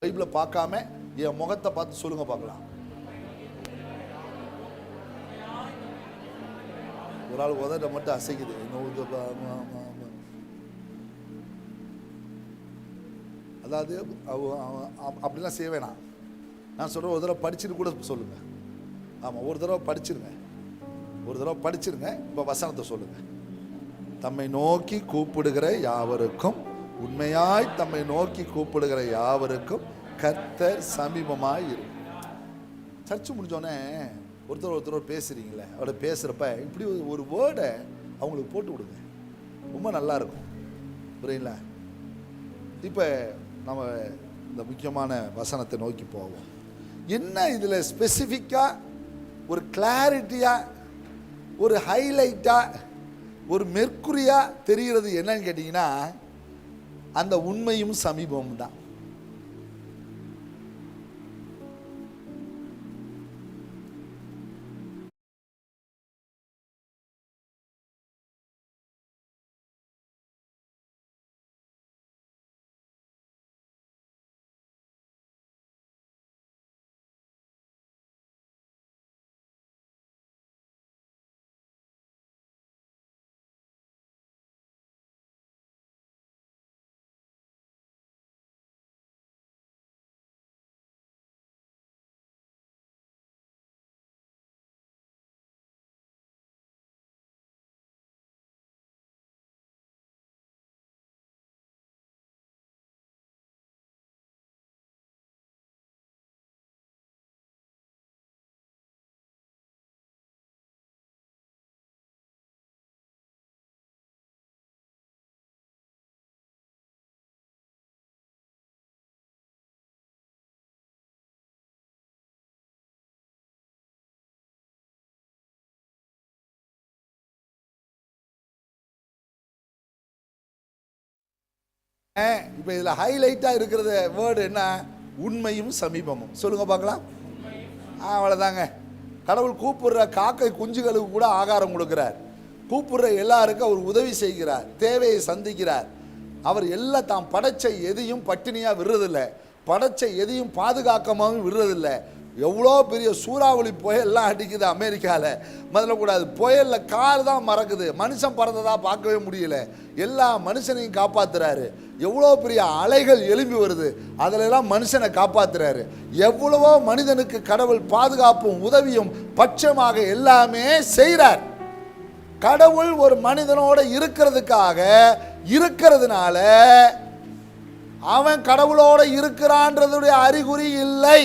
பைபிளை பார்க்காம என் முகத்தை பார்த்து சொல்லுங்க பார்க்கலாம். ஒரு ஆள் உதட்ட மட்டும் அசைக்குது. அதாவது அப்படிலாம் செய்ய வேணாம். நான் சொல்கிறேன், ஒரு தடவை படிச்சுட்டு கூட சொல்லுங்க. ஆமாம், ஒரு தடவை படிச்சிருங்க, ஒரு தடவை படிச்சிருங்க. இப்போ வசனத்தை சொல்லுங்க. தம்மை நோக்கி கூப்பிடுகிற யாவருக்கும், உண்மையாய் தம்மை நோக்கி கூப்பிடுகிற யாவருக்கும் கர்த்தர் சமீபமாய் இருக்கும். சர்ச்சு முடிஞ்சோடனே ஒருத்தர் பேசுறீங்களே, அவரை பேசுகிறப்ப இப்படி ஒரு வேர்டை அவங்களுக்கு போட்டு விடுங்க, ரொம்ப நல்லா இருக்கும். புரியுங்களா? இப்போ நம்ம இந்த முக்கியமான வசனத்தை நோக்கி போவோம். என்ன இதில் ஸ்பெசிஃபிக்காக ஒரு கிளாரிட்டியாக, ஒரு ஹைலைட்டாக, ஒரு மெர்க்குரியாக தெரிகிறது என்னன்னு கேட்டிங்கன்னா, அந்த உண்மையும் சமீபமும் தான். இப்போ இதில் ஹைலைட்டாக இருக்கிறது வேர்டு என்ன? உண்மையும் சமீபமும். சொல்லுங்க பார்க்கலாம். அவ்வளோதாங்க. கடவுள் கூப்பிடுற காக்கை குஞ்சுகளுக்கு கூட ஆகாரம் கொடுக்கிறார். கூப்பிடுற எல்லாருக்கும் அவர் உதவி செய்கிறார், தேவையை சந்திக்கிறார். அவர் எல்லாம் தாம் படைச்ச எதையும் பட்டினியாக விடுறதில்லை, படைச்ச எதையும் பாதுகாக்கமாகவும் விடுறதில்லை. எவ்வளோ பெரிய சூறாவளி புயல்லாம் அடிக்குது அமெரிக்காவில், முதல்ல கூடாது. புயலில் கார் தான் மறக்குது, மனுஷன் பறந்ததாக பார்க்கவே முடியல. எல்லா மனுஷனையும் காப்பாற்றுறாரு. எவ்வளோ பெரிய அலைகள் எழும்பி வருது, அதிலெல்லாம் மனுஷனை காப்பாற்றுறாரு. எவ்வளவோ மனிதனுக்கு கடவுள் பாதுகாப்பும் உதவியும் பட்சமாக எல்லாமே செய்கிறார். கடவுள் ஒரு மனிதனோட இருக்கிறதுனால அவன் கடவுளோட இருக்கிறான்றதுடைய அறிகுறி இல்லை.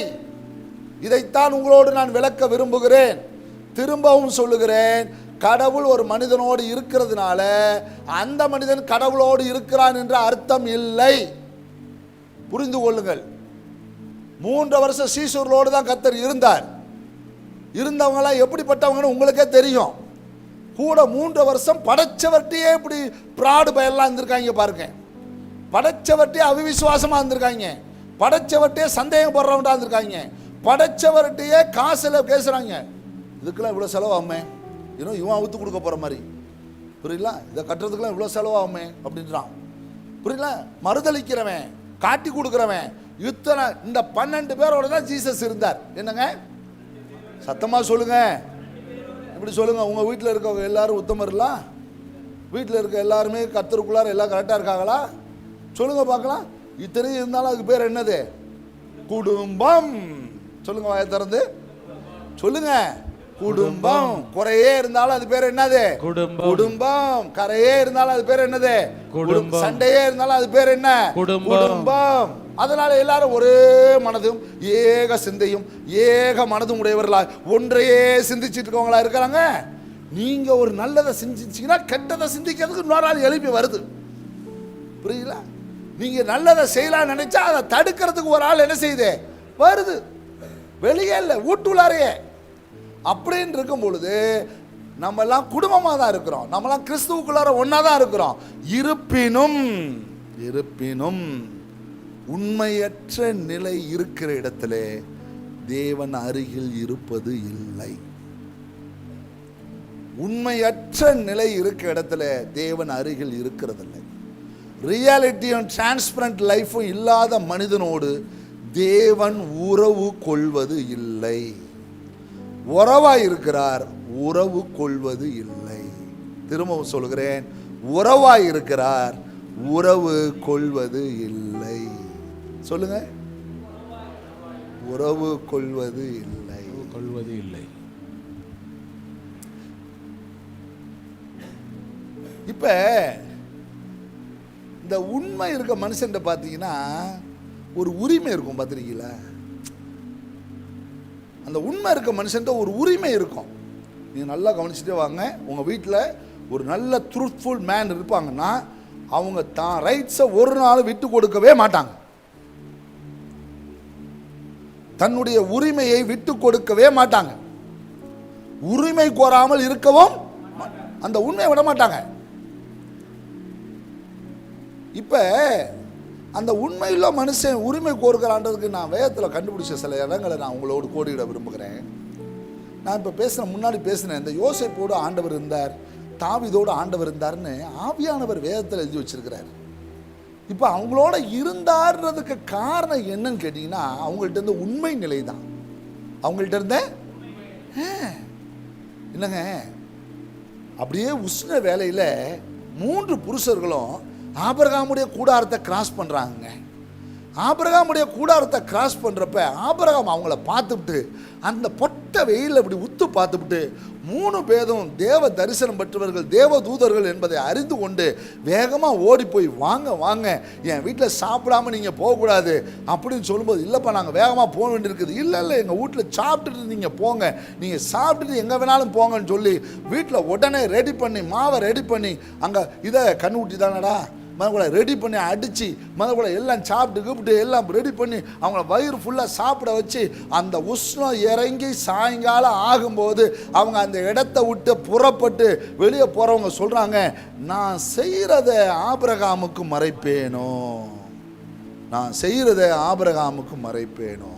இதைத்தான் உங்களோடு நான் விளக்க விரும்புகிறேன். திரும்பவும் சொல்லுகிறேன், கடவுள் ஒரு மனிதனோடு இருக்கிறதுனால அந்த மனிதன் கடவுளோடு இருக்கிறான் என்ற அர்த்தம் இல்லை. புரிந்து கொள்ளுங்கள். 3 வருஷம் சீசர்களோடு தான் கர்த்தர் இருந்தார். இருந்தவங்களாம் எப்படிப்பட்டவங்கன்னு உங்களுக்கே தெரியும். கூட 3 வருஷம் படைச்சவர்கிட்டயே இப்படி பிராடு பயெல்லாம் இருந்திருக்காங்க பாருங்க. படைச்சவர்கிட்டே அவிவிசுவாசமாக இருந்திருக்காங்க, படைச்சவர்கிட்டே சந்தேகப்படுறவன்டா இருந்திருக்காங்க, படைச்சவர்கிட்டயே காசில் பேசுகிறாங்க. இதுக்கெல்லாம் இவ்வளோ செலவாகுமே, இன்னும் இவன் அவுத்து கொடுக்க போகிற மாதிரி. புரியல? இதை கட்டுறதுக்கெல்லாம் இவ்வளோ செலவாகுமே அப்படின்றான். புரியல? மறுதளிக்கிறவன், காட்டி கொடுக்குறவன், இத்தனை இந்த 12 பேரோட தான் ஜீசஸ் இருந்தார். என்னங்க சத்தமாக சொல்லுங்க, இப்படி சொல்லுங்க. உங்கள் வீட்டில் இருக்கவங்க எல்லாரும் உத்தமர்களா? வீட்டில் இருக்க எல்லாருமே கர்த்தருக்குள்ளார எல்லாம் கரெக்டாக இருக்காங்களா? சொல்லுங்க பார்க்கலாம். இத்தனை இருந்தாலும் அதுக்கு பேர் என்னது? குடும்பம். சொல்லுங்க, வாயை திறந்து சொல்லுங்க. குடும்பம். குறையே இருந்தாலும் அது பேர் என்னது? குடும்பம். கரையே இருந்தாலும் அது பேர் என்னது? குடும்பம். சண்டையே இருந்தாலும் அது பேர் என்ன? குடும்பம். அதனால எல்லாரும் ஒரே மனதும் ஏக சிந்தையும் ஏக மனதும் உடையவர்களா ஒன்றையே சிந்திச்சுட்டு இருக்கவங்களா இருக்கிறாங்க. நீங்க ஒரு நல்லதை சிந்திச்சீங்கன்னா கெட்டதை சிந்திக்கிறதுக்கு இன்னொரு ஆள் எழுப்பி வருது. புரியல? நீங்க நல்லதை செய்யலாம் நினைச்சா அதை தடுக்கிறதுக்கு ஒரு ஆள் என்ன செய்யுது? வருது. வெளியே இல்லை, வீட்டுள்ளாரையே. அப்படின்னு இருக்கும் பொழுது நம்ம எல்லாம் குடும்பமாக தான் இருக்கிறோம், நம்மலாம் கிறிஸ்துவுக்குள்ளார ஒன்னா தான் இருக்கிறோம். இருப்பினும் உண்மையற்ற நிலை இருக்கிற இடத்துல தேவன் அருகில் இருப்பது இல்லை. உண்மையற்ற நிலை இருக்கிற இடத்துல தேவன் அருகில் இருக்கிறதில்லை. ரியாலிட்டியும் டிரான்ஸ்பரண்ட் லைஃபும் இல்லாத மனிதனோடு தேவன் உறவு கொள்வது இல்லை. உறவாய் இருக்கிறார், உறவு கொள்வது இல்லை. திரும்பவும் சொல்கிறேன், உறவாய் இருக்கிறார், உறவு கொள்வது இல்லை. சொல்லுங்க, உறவு கொள்வது இல்லை. கொள்வது இல்லை. இப்ப இந்த உண்மை இருக்க மனுஷன் பார்த்தீங்கன்னா ஒரு உரிமை இருக்கும். பார்த்துருக்கீங்களா? அந்த உண்மை இருக்க மனுஷன் ஒரு உரிமை இருக்கும். நீங்கள் நல்லா கவனிச்சுட்டே வாங்க. உங்கள் வீட்டில் ஒரு நல்ல ட்ரூத்ஃபுல் மேன் இருப்பாங்கன்னா அவங்க தான் ரைட்ஸை ஒரு நாள் விட்டு கொடுக்கவே மாட்டாங்க. தன்னுடைய உரிமையை விட்டு கொடுக்கவே மாட்டாங்க. உரிமை கோராமல் இருக்கவும் அந்த உண்மையை விட மாட்டாங்க. இப்ப அந்த உண்மையுள்ள மனுஷன் உரிமை கோருகிறான்றதுக்கு நான் வேதத்தில் கண்டுபிடிச்ச சில இடங்களை நான் உங்களோடு கோடியிட விரும்புகிறேன். நான் இப்போ முன்னாடி பேசினேன், இந்த யோசேப்போடு ஆண்டவர் இருந்தார், தாவீதோடு ஆண்டவர் இருந்தார்னு ஆவியானவர் வேதத்தில் எழுதி வச்சிருக்கிறார். இப்போ அவங்களோட இருந்தார்ன்றதுக்கு காரணம் என்னன்னு கேட்டிங்கன்னா, அவங்கள்ட்ட இருந்த உண்மை நிலை தான். அவங்கள்ட்ட இருந்த இல்லைங்க, அப்படியே உஷ்ண வேலையில் 3 புருஷர்களும் ஆபிரகாமுடைய கூடாரத்தை கிராஸ் பண்ணுறாங்க. ஆபிரகாமுடைய கூடாரத்தை கிராஸ் பண்ணுறப்ப ஆபிரகாம் அவங்கள பார்த்துவிட்டு அந்த பொட்ட வெயிலில் இப்படி உத்து பார்த்துவிட்டு 3 பேரும் தேவ தரிசனம் பெற்றவர்கள், தேவ தூதர்கள் என்பதை அறிந்து கொண்டு வேகமாக ஓடி போய், வாங்க வாங்க, என் வீட்டில் சாப்பிடாமல் நீங்கள் போகக்கூடாது அப்படின்னு சொல்லும்போது, இல்லைப்பா நாங்கள் வேகமாக போக வேண்டியிருக்குது. இல்லை இல்லை, எங்கள் வீட்டில் சாப்பிட்டுட்டு நீங்கள் போங்க, நீங்கள் சாப்பிட்டுட்டு எங்கே வேணாலும் போங்கன்னு சொல்லி வீட்டில் உடனே ரெடி பண்ணி, மாவை ரெடி பண்ணி, அங்கே இதை கண்ணுக்குட்டி தானடா மதக்கூட ரெடி பண்ணி அடித்து மதக்கூட எல்லாம் சாப்பிட்டு கூப்பிட்டு எல்லாம் ரெடி பண்ணி அவங்கள வயிறு ஃபுல்லாக சாப்பிட வச்சு, அந்த உஷ்ணம் இறங்கி சாயங்காலம் ஆகும்போது அவங்க அந்த இடத்த விட்டு புறப்பட்டு வெளியே போகிறவங்க சொல்கிறாங்க, நான் செய்கிறத ஆபிரகாமுக்கு மறைப்பேனோ, நான் செய்கிறத ஆபிரகாமுக்கு மறைப்பேனோ.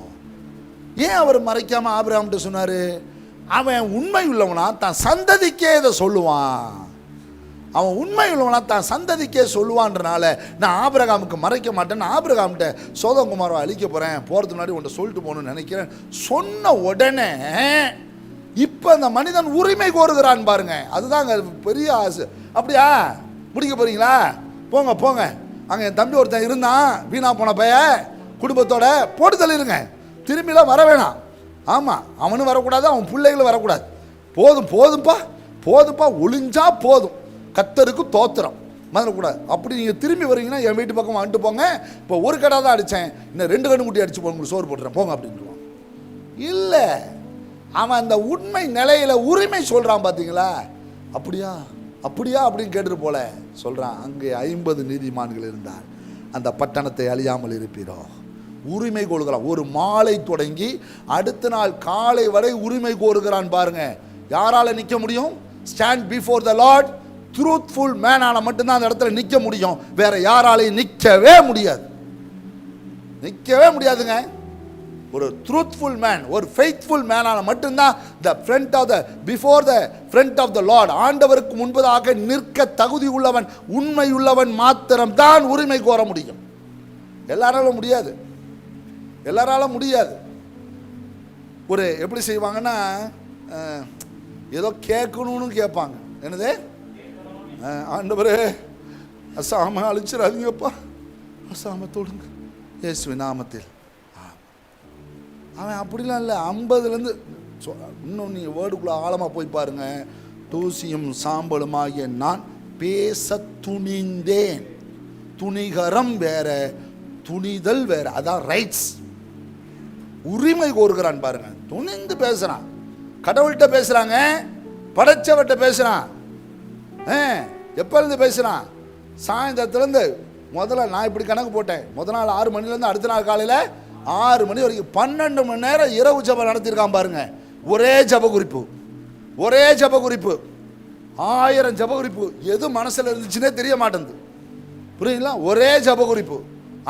ஏன் அவர் மறைக்காமல் ஆபிரகாம்கிட்ட சொன்னார்? அவன் உண்மை உள்ளவனா தான் சந்ததிக்கே இதை சொல்லுவான். அவன் உண்மை உள்ளவனா தான் சந்ததிக்கே சொல்லுவான்றனால நான் ஆபிரகாமுக்கு மறைக்க மாட்டேன், ஆபிரகாம்கிட்ட சோதோம் அழிக்க போகிறேன், போகிறதுக்கு முன்னாடி உன்ட்ட சொல்லிட்டு போகணும்னு நினைக்கிறேன் சொன்ன உடனே இப்போ அந்த மனிதன் உரிமை கோருகிறான் பாருங்க. அதுதாங்க பெரிய ஆசை. அப்படியா முடிக்க போறீங்களா? போங்க போங்க, அங்கே என் தம்பி ஒருத்தன் இருந்தான், வீணா போன பைய, குடும்பத்தோட போட்டு தள்ளிருங்க, திரும்பிலாம் வர வேணாம். ஆமாம், அவனும் வரக்கூடாது, அவன் பிள்ளைகளும் வரக்கூடாது. போதும் போதும்பா போதும்பா, ஒளிஞ்சா போதும், கத்தருக்கு தோத்திரம், மறக்கூடாது. அப்படி நீங்கள் திரும்பி வரீங்கன்னா என் வீட்டு பக்கம் வந்துட்டு போங்க, இப்போ ஒரு கடை தான் அடித்தேன், இன்னும் 2 கண்ணு முட்டி அடிச்சு போங்க, சோறு போட்டுறேன் போங்க அப்படின்ட்டுவான். இல்லை, அவன் அந்த உண்மை நிலையில் உரிமை சொல்கிறான். பார்த்தீங்களா? அப்படியா அப்படியா அப்படின்னு கேட்டுட்டு போல சொல்கிறான். அங்கே 50 நீதிமான்கள் இருந்தார், அந்த பட்டணத்தை அழியாமல் இருப்பீரோ. உரிமை கோருகிறான். ஒரு மாலை தொடங்கி அடுத்த நாள் காலை வரை உரிமை கோருகிறான் பாருங்க. யாரால நிற்க முடியும்? Stand before the lord truthful மேனால மட்டும்தான் அந்த இடத்துல நிற்க முடியும். வேற யாராலையும் நிற்கவே முடியாது, நிற்கவே முடியாதுங்க. ஒரு ட்ரூத்ஃபுல் மேன், ஒரு ஃபெய்த்ஃபுல் மேனால மட்டும்தான் before the front of the Lord, ஆண்டவருக்கு முன்பதாக நிற்க தகுதி உள்ளவன், உண்மை உள்ளவன் மாத்திரம் தான் உரிமை கோர முடியும். எல்லாராலும் முடியாது, எல்லாராலும் முடியாது. ஒரு எப்படி செய்வாங்கன்னா, ஏதோ கேட்கணும்னு கேட்பாங்க. என்னது? ஆண்டவரே அசாம அழிச்சிடாதீங்கப்பா, அசாம தொடுங்க இயேசுவின் நாமத்தில். அவன் அப்படிலாம் இல்லை. 50லேருந்து இன்னும் நீங்கள் வேர்டுக்குள்ளே ஆழமாக போய் பாருங்க. தூசியும் சாம்பலுமாகிய நான் பேச துணிந்தேன். துணிகரம் வேற, துணிதல் வேற. அதான் ரைட்ஸ். உரிமை கோருகிறான் பாருங்க. துணிந்து பேசுறான், கடவுள்கிட்ட பேசுறாங்க, படைச்சவர்கிட்ட பேசுறான். எப்போ இருந்து பேசுறான்? சாயந்தரத்துலேருந்து. முதல்ல நான் இப்படி கணக்கு போட்டேன், முதல் நாள் 6 மணிலேருந்து அடுத்த நாள் காலையில் 6 மணி வரைக்கும் 12 மணி நேரம் இரவு ஜபம் நடத்தியிருக்கான் பாருங்க. ஒரே ஜப குறிப்பு, ஒரே ஜப குறிப்பு, 1000 ஜப குறிப்பு. எது மனசில் இருந்துச்சுன்னே தெரிய மாட்டேங்குது. புரியுங்களா? ஒரே ஜப குறிப்பு.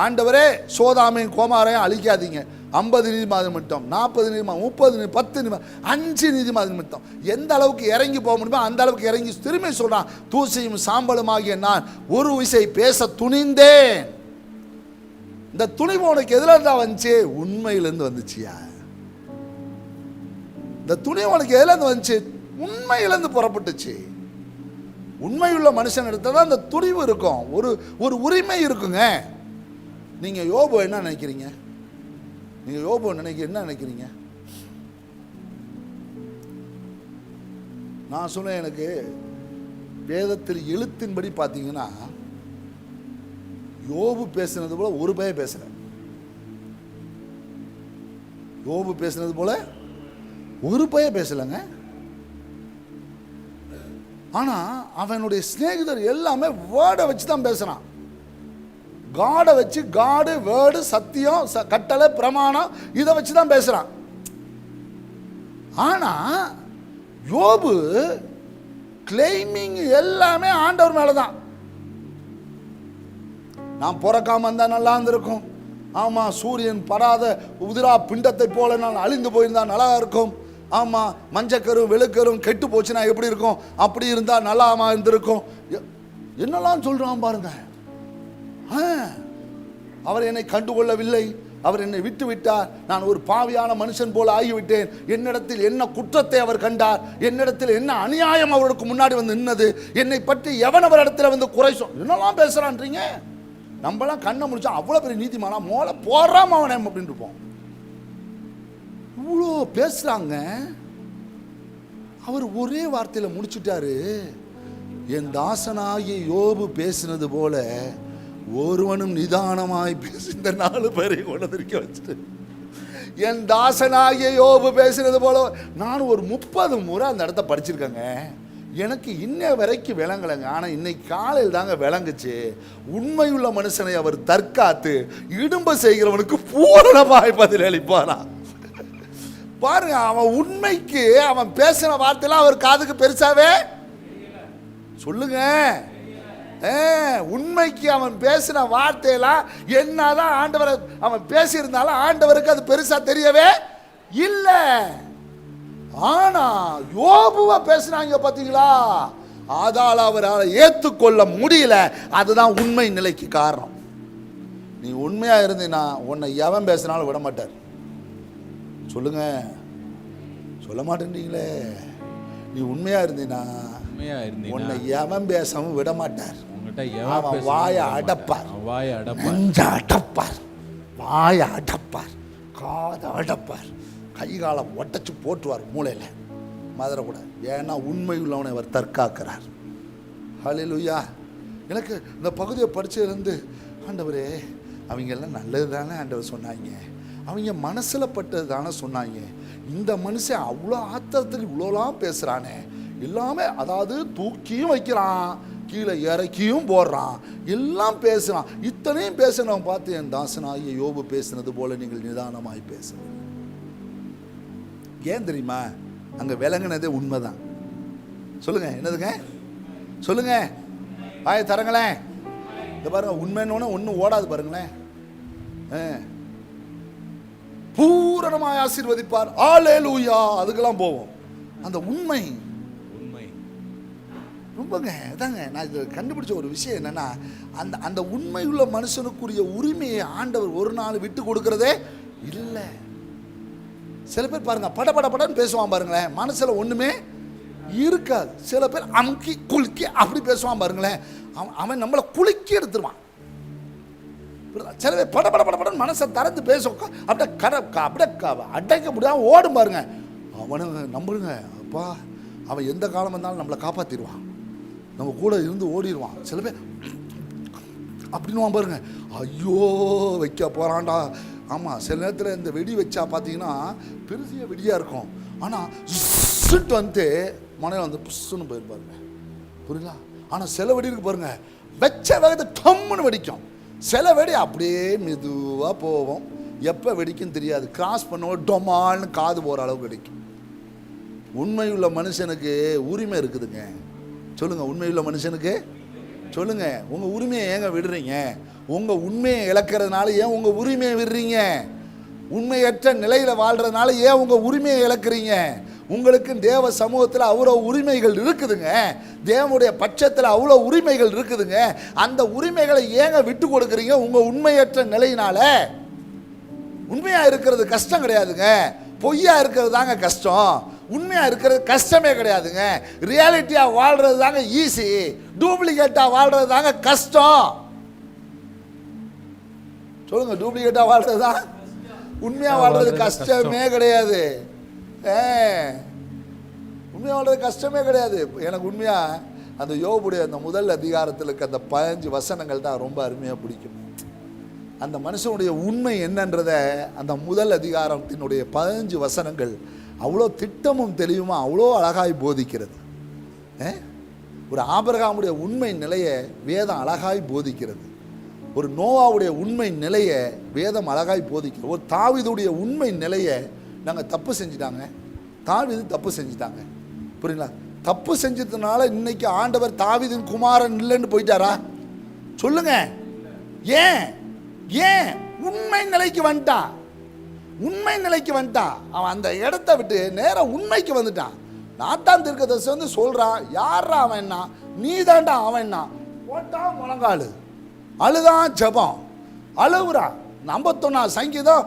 ஆண்டவரே சோதாமையும் கோமாரையும் அழிக்காதீங்க. 50 நீதிமான் நிமித்தம், 40 நீதிமான், 30 10 நீதிமான், 5 நீதிமான் நிமித்தம். எந்த அளவுக்கு இறங்கி போக முடியுமோ அந்த அளவுக்கு இறங்கி திரும்பி சொல்றான். தூசியும் சாம்பலும் ஆகிய நான் ஒரு விசை பேச துணிந்தேன். இந்த துணிவு உனக்கு எதுல இருந்தா வந்துச்சு? உண்மையிலிருந்து வந்துச்சியா? இந்த துணிவு உனக்கு எதுல இருந்து வந்துச்சு? உண்மையிலிருந்து புறப்பட்டுச்சு. உண்மையுள்ள மனுஷன் எடுத்ததான் அந்த துணிவு இருக்கும், ஒரு உரிமை இருக்குங்க. நீங்க யோபு என்ன நினைக்கிறீங்க? நீங்க யோபு என்ன நினைக்கிறீங்க? நான் சொல்ல, எனக்கு வேதத்தில் எழுத்தின்படி பார்த்தீங்கன்னா யோபு பேசினது போல ஒரு பய பேசல. யோபு பேசினது போல ஒரு பய பேசலங்க. ஆனா அவனுடைய சிநேகிதர் எல்லாமே வேர்டை வச்சு தான் பேசுறான். காடை வச்சு, காடு, வேர்டு, சத்தியம், கட்டளை, பிரமாணம், இதை வச்சு தான் பேசுறான். ஆனா யோபு கிளைமிங் எல்லாமே ஆண்டவர் மேலதான். நான் பிறக்காம இருந்தா நல்லா இருந்திருக்கும். ஆமா, சூரியன் படாத உதிரா பிண்டத்தை போல நான் அழிந்து போயிருந்தா நல்லா இருக்கும். ஆமா, மஞ்சக்கரும் வெளுக்கரும் கெட்டு போச்சுன்னா எப்படி இருக்கும்? அப்படி இருந்தா நல்லாமா இருந்திருக்கும். என்னெல்லாம் சொல்றான் பாருங்க. அவர் என்னை கண்டுகொள்ளவில்லை, அவர் என்னை விட்டு விட்டார், நான் ஒரு பாவியான மனுஷன் போல ஆகிவிட்டேன், என்னிடத்தில் என்ன குற்றத்தை அவர் கண்டார், என்னிடத்தில் என்ன அநியாயம் அவருக்கு முன்னாடி வந்து நின்னது, என்னை பற்றி எவன் அவர் இடத்துல வந்து குறை என்னெல்லாம் பேசுறான்றீங்க. நம்மளாம் கண்ணை முடிச்சா அவ்வளோ பெரிய நீதிமானா மோளை போடுறாம அவனை அப்படின்னு இருப்போம். இவ்வளோ பேசுறாங்க. அவர் ஒரே வார்த்தையில் முடிச்சுட்டாரு, என் தாசனாகிய யோபு பேசினது போல ஒருவனும் நிதானமாய் பேசி இந்த 4 பேரை கொண்டதிருக்க வச்சுட்டு, என் தாசனாகிய யோபு பேசினது போல. நான் ஒரு 30 முறை அந்த இடத்த படிச்சிருக்கேங்க. எனக்கு இன்ன வரைக்கும் விளங்கலைங்க. ஆனால் இன்னைக்கு காலையில் தாங்க விளங்குச்சு. உண்மையுள்ள மனுஷனை அவர் தற்காத்து இடும்ப செய்கிறவனுக்கு பூரணமாய் பதில் அளிப்பாரா. பாருங்க, அவன் உண்மைக்கு அவன் பேசின வார்த்தையெல்லாம் அவர் காதுக்கு பெருசாவே சொல்லுங்க. உண்மைக்கு அவன் பேசின வார்த்தையெல்லாம் என்னதான் ஆண்டவரை அவன் பேசியிருந்தாலும் ஆண்டவருக்கு அது பெருசா தெரியவே இல்லை. ஆனா யோபுவ பேசினாங்க பாத்தீங்களா, அதால அவரால் ஏற்றுக்கொள்ள முடியல. அதுதான் உண்மை நிலைக்கு காரணம். நீ உண்மையா இருந்தீன்னா உன்னை எவன் பேசினாலும் விட மாட்டார். சொல்லுங்க, சொல்ல மாட்டேன்றீங்களே. நீ உண்மையா இருந்தீனா உன்னை எவன் பேசவும் விட மாட்டார். அவன் வாய அடப்பார், அடப்பார், வாய அடப்பார், காதை அடப்பார், கை காலம் ஒட்டச்சு போட்டுவார் மூளையில மதுரக்கூடாது. ஏன்னா உண்மை உள்ளவனை அவர் தற்காக்கிறார். ஹல்லேலூயா. எனக்கு இந்த பகுதியை படிச்சதுலேருந்து, ஆண்டவரே அவங்க எல்லாம் நல்லது தானே ஆண்டவர் சொன்னாங்க, அவங்க மனசில் பட்டது தானே சொன்னாங்க, இந்த மனுஷன் அவ்வளோ ஆத்திரத்தில் இவ்வளோலாம் பேசுகிறானே, எல்லாமே அதாவது தூக்கியும் வைக்கிறான், கீழே இறக்கியும் போடுறான், எல்லாம் பேசுகிறான். இத்தனையும் பேசுனவன் பார்த்து, என் தாசனாகிய யோபு பேசினது போல நீங்கள் நிதானமாய் பேசுங்க. ஏன் தெரியுமா? அங்கே விளங்குனதே உண்மைதான். சொல்லுங்க, என்னதுங்க சொல்லுங்க, வாய தரங்களேன். இந்த பாருங்க, உண்மைன்னு ஒன்றும் ஓடாது பாருங்களேன். பூரணமாய் ஆசீர்வதிப்பார், அல்லேலூயா, அதுக்கெல்லாம் போவோம். அந்த உண்மை ரொம்பங்க அதாங்க. நான் இது கண்டுபிடிச்ச ஒரு விஷயம் என்னன்னா, அந்த உண்மையுள்ள மனுஷனுக்குரிய உரிமையை ஆண்டவர் ஒரு நாள் விட்டு கொடுக்கறதே இல்லை. சில பேர் பாருங்க, படன்னு பேசுவான் பாருங்களேன், மனசுல ஒண்ணுமே இருக்காது. சில பேர் அமுக்கி குலுக்கி அப்படி பேசுவான் பாருங்களேன், அவன் நம்மளை குலுக்கி எடுத்துருவான். சில பேர் படன்னு மனசை திறந்து பேசும், அப்படியே அடைக்க முடியாம ஓடும் பாருங்க. அவனு நம்புங்க அப்பா, அவன் எந்த காலம் வந்தாலும் நம்மளை காப்பாத்திடுவான், நம்ம கூட இருந்து ஓடிடுவான். சில பேர் அப்படின்னு பாருங்க, ஐயோ வைக்க போறான்டா. ஆமாம், சில நேரத்தில் இந்த வெடி வச்சா பார்த்தீங்கன்னா பெருசிய வெடியாக இருக்கும், ஆனால் சுட்டு வந்து மனையில் வந்து புஷ்ஷுன்னு போயிருப்பாருங்க, புரியுங்களா? ஆனால் சில வெடி இருக்கு பாருங்க, வச்ச வேகத்தை டம்முன்னு வெடிக்கும். சில வெடி அப்படியே மெதுவாக போவோம், எப்போ வெடிக்கும் தெரியாது, கிராஸ் பண்ணுவோம், டொமால்னு காது போகிற அளவுக்கு வெடிக்கும். உண்மையுள்ள மனுஷனுக்கு உரிமை இருக்குதுங்க. சொல்லுங்க, உண்மையுள்ள மனுஷனுக்கு சொல்லுங்க, உங்க உரிமையை ஏங்க விடுறீங்க? உங்க உண்மையை இழக்கிறதுனால ஏன் உங்க உரிமையை விடுறீங்க? உண்மையற்ற நிலையில வாழ்றதுனால ஏன் உங்க உரிமையை இழக்கிறீங்க? உங்களுக்கு தேவ சமூகத்தில் அவ்வளோ உரிமைகள் இருக்குதுங்க. தேவனுடைய பட்சத்தில் அவ்வளோ உரிமைகள் இருக்குதுங்க. அந்த உரிமைகளை ஏங்க விட்டு கொடுக்குறீங்க? உங்கள் உண்மையற்ற நிலையினால. உண்மையாக இருக்கிறது கஷ்டம் கிடையாதுங்க, பொய்யா இருக்கிறது தாங்க கஷ்டம். உண்மையாக இருக்கிறது கஷ்டமே கிடையாதுங்க. ரியாலிட்டியாக வாழ்கிறது தாங்க ஈஸி, டூப்ளிகேட்டாக வாழ்கிறது தாங்க கஷ்டம். சொல்லுங்க, டூப்ளிகேட்டாக வாழ்றது தான். உண்மையாக வாழ்றது கஷ்டமே கிடையாது. உண்மையாக வாழ்றது கஷ்டமே கிடையாது. எனக்கு உண்மையாக அந்த யோபுடைய அந்த முதல் அதிகாரத்தில் இருக்க அந்த 15 வசனங்கள் தான் ரொம்ப அருமையாக பிடிக்கும். அந்த மனுஷனுடைய உண்மை என்னன்றதை அந்த முதல் அதிகாரத்தினுடைய 15 வசனங்கள் அவ்வளோ திட்டமும் தெளிவுமா அவ்வளோ அழகாய் போதிக்கிறது. ஒரு ஆபிரகாமுடைய உண்மை நிலையை வேதம் அழகாய் போதிக்கிறது. ஒரு நோவாவுடைய உண்மை நிலையை வேதம் அழகாய் போதிக்கிறது. ஒரு தாவீதுடைய உண்மை நிலையை நாங்கள் தப்பு செஞ்சிட்டாங்க, தாவீது தப்பு செஞ்சிட்டாங்க, புரியுங்களா? தப்பு செஞ்சதுனால இன்னைக்கு ஆண்டவர் தாவீதின் குமாரன் இல்லைன்னு போயிட்டாரா? சொல்லுங்க. ஏன் ஏன்? உண்மை நிலைக்கு வந்துட்டான். உண்மை நிலைக்கு வந்துட்டான். அவன் அந்த இடத்த விட்டு நேராக உண்மைக்கு வந்துட்டான். நாத்தான் தீர்க்கதரிசி வந்து சொல்றான், யாரா அவன்? என்ன நீ தாண்டா அவன்? என்ன போட்டா முழங்காலு, அழுதான் ஜெபம், அழுகுறான். 51 சங்கீதம்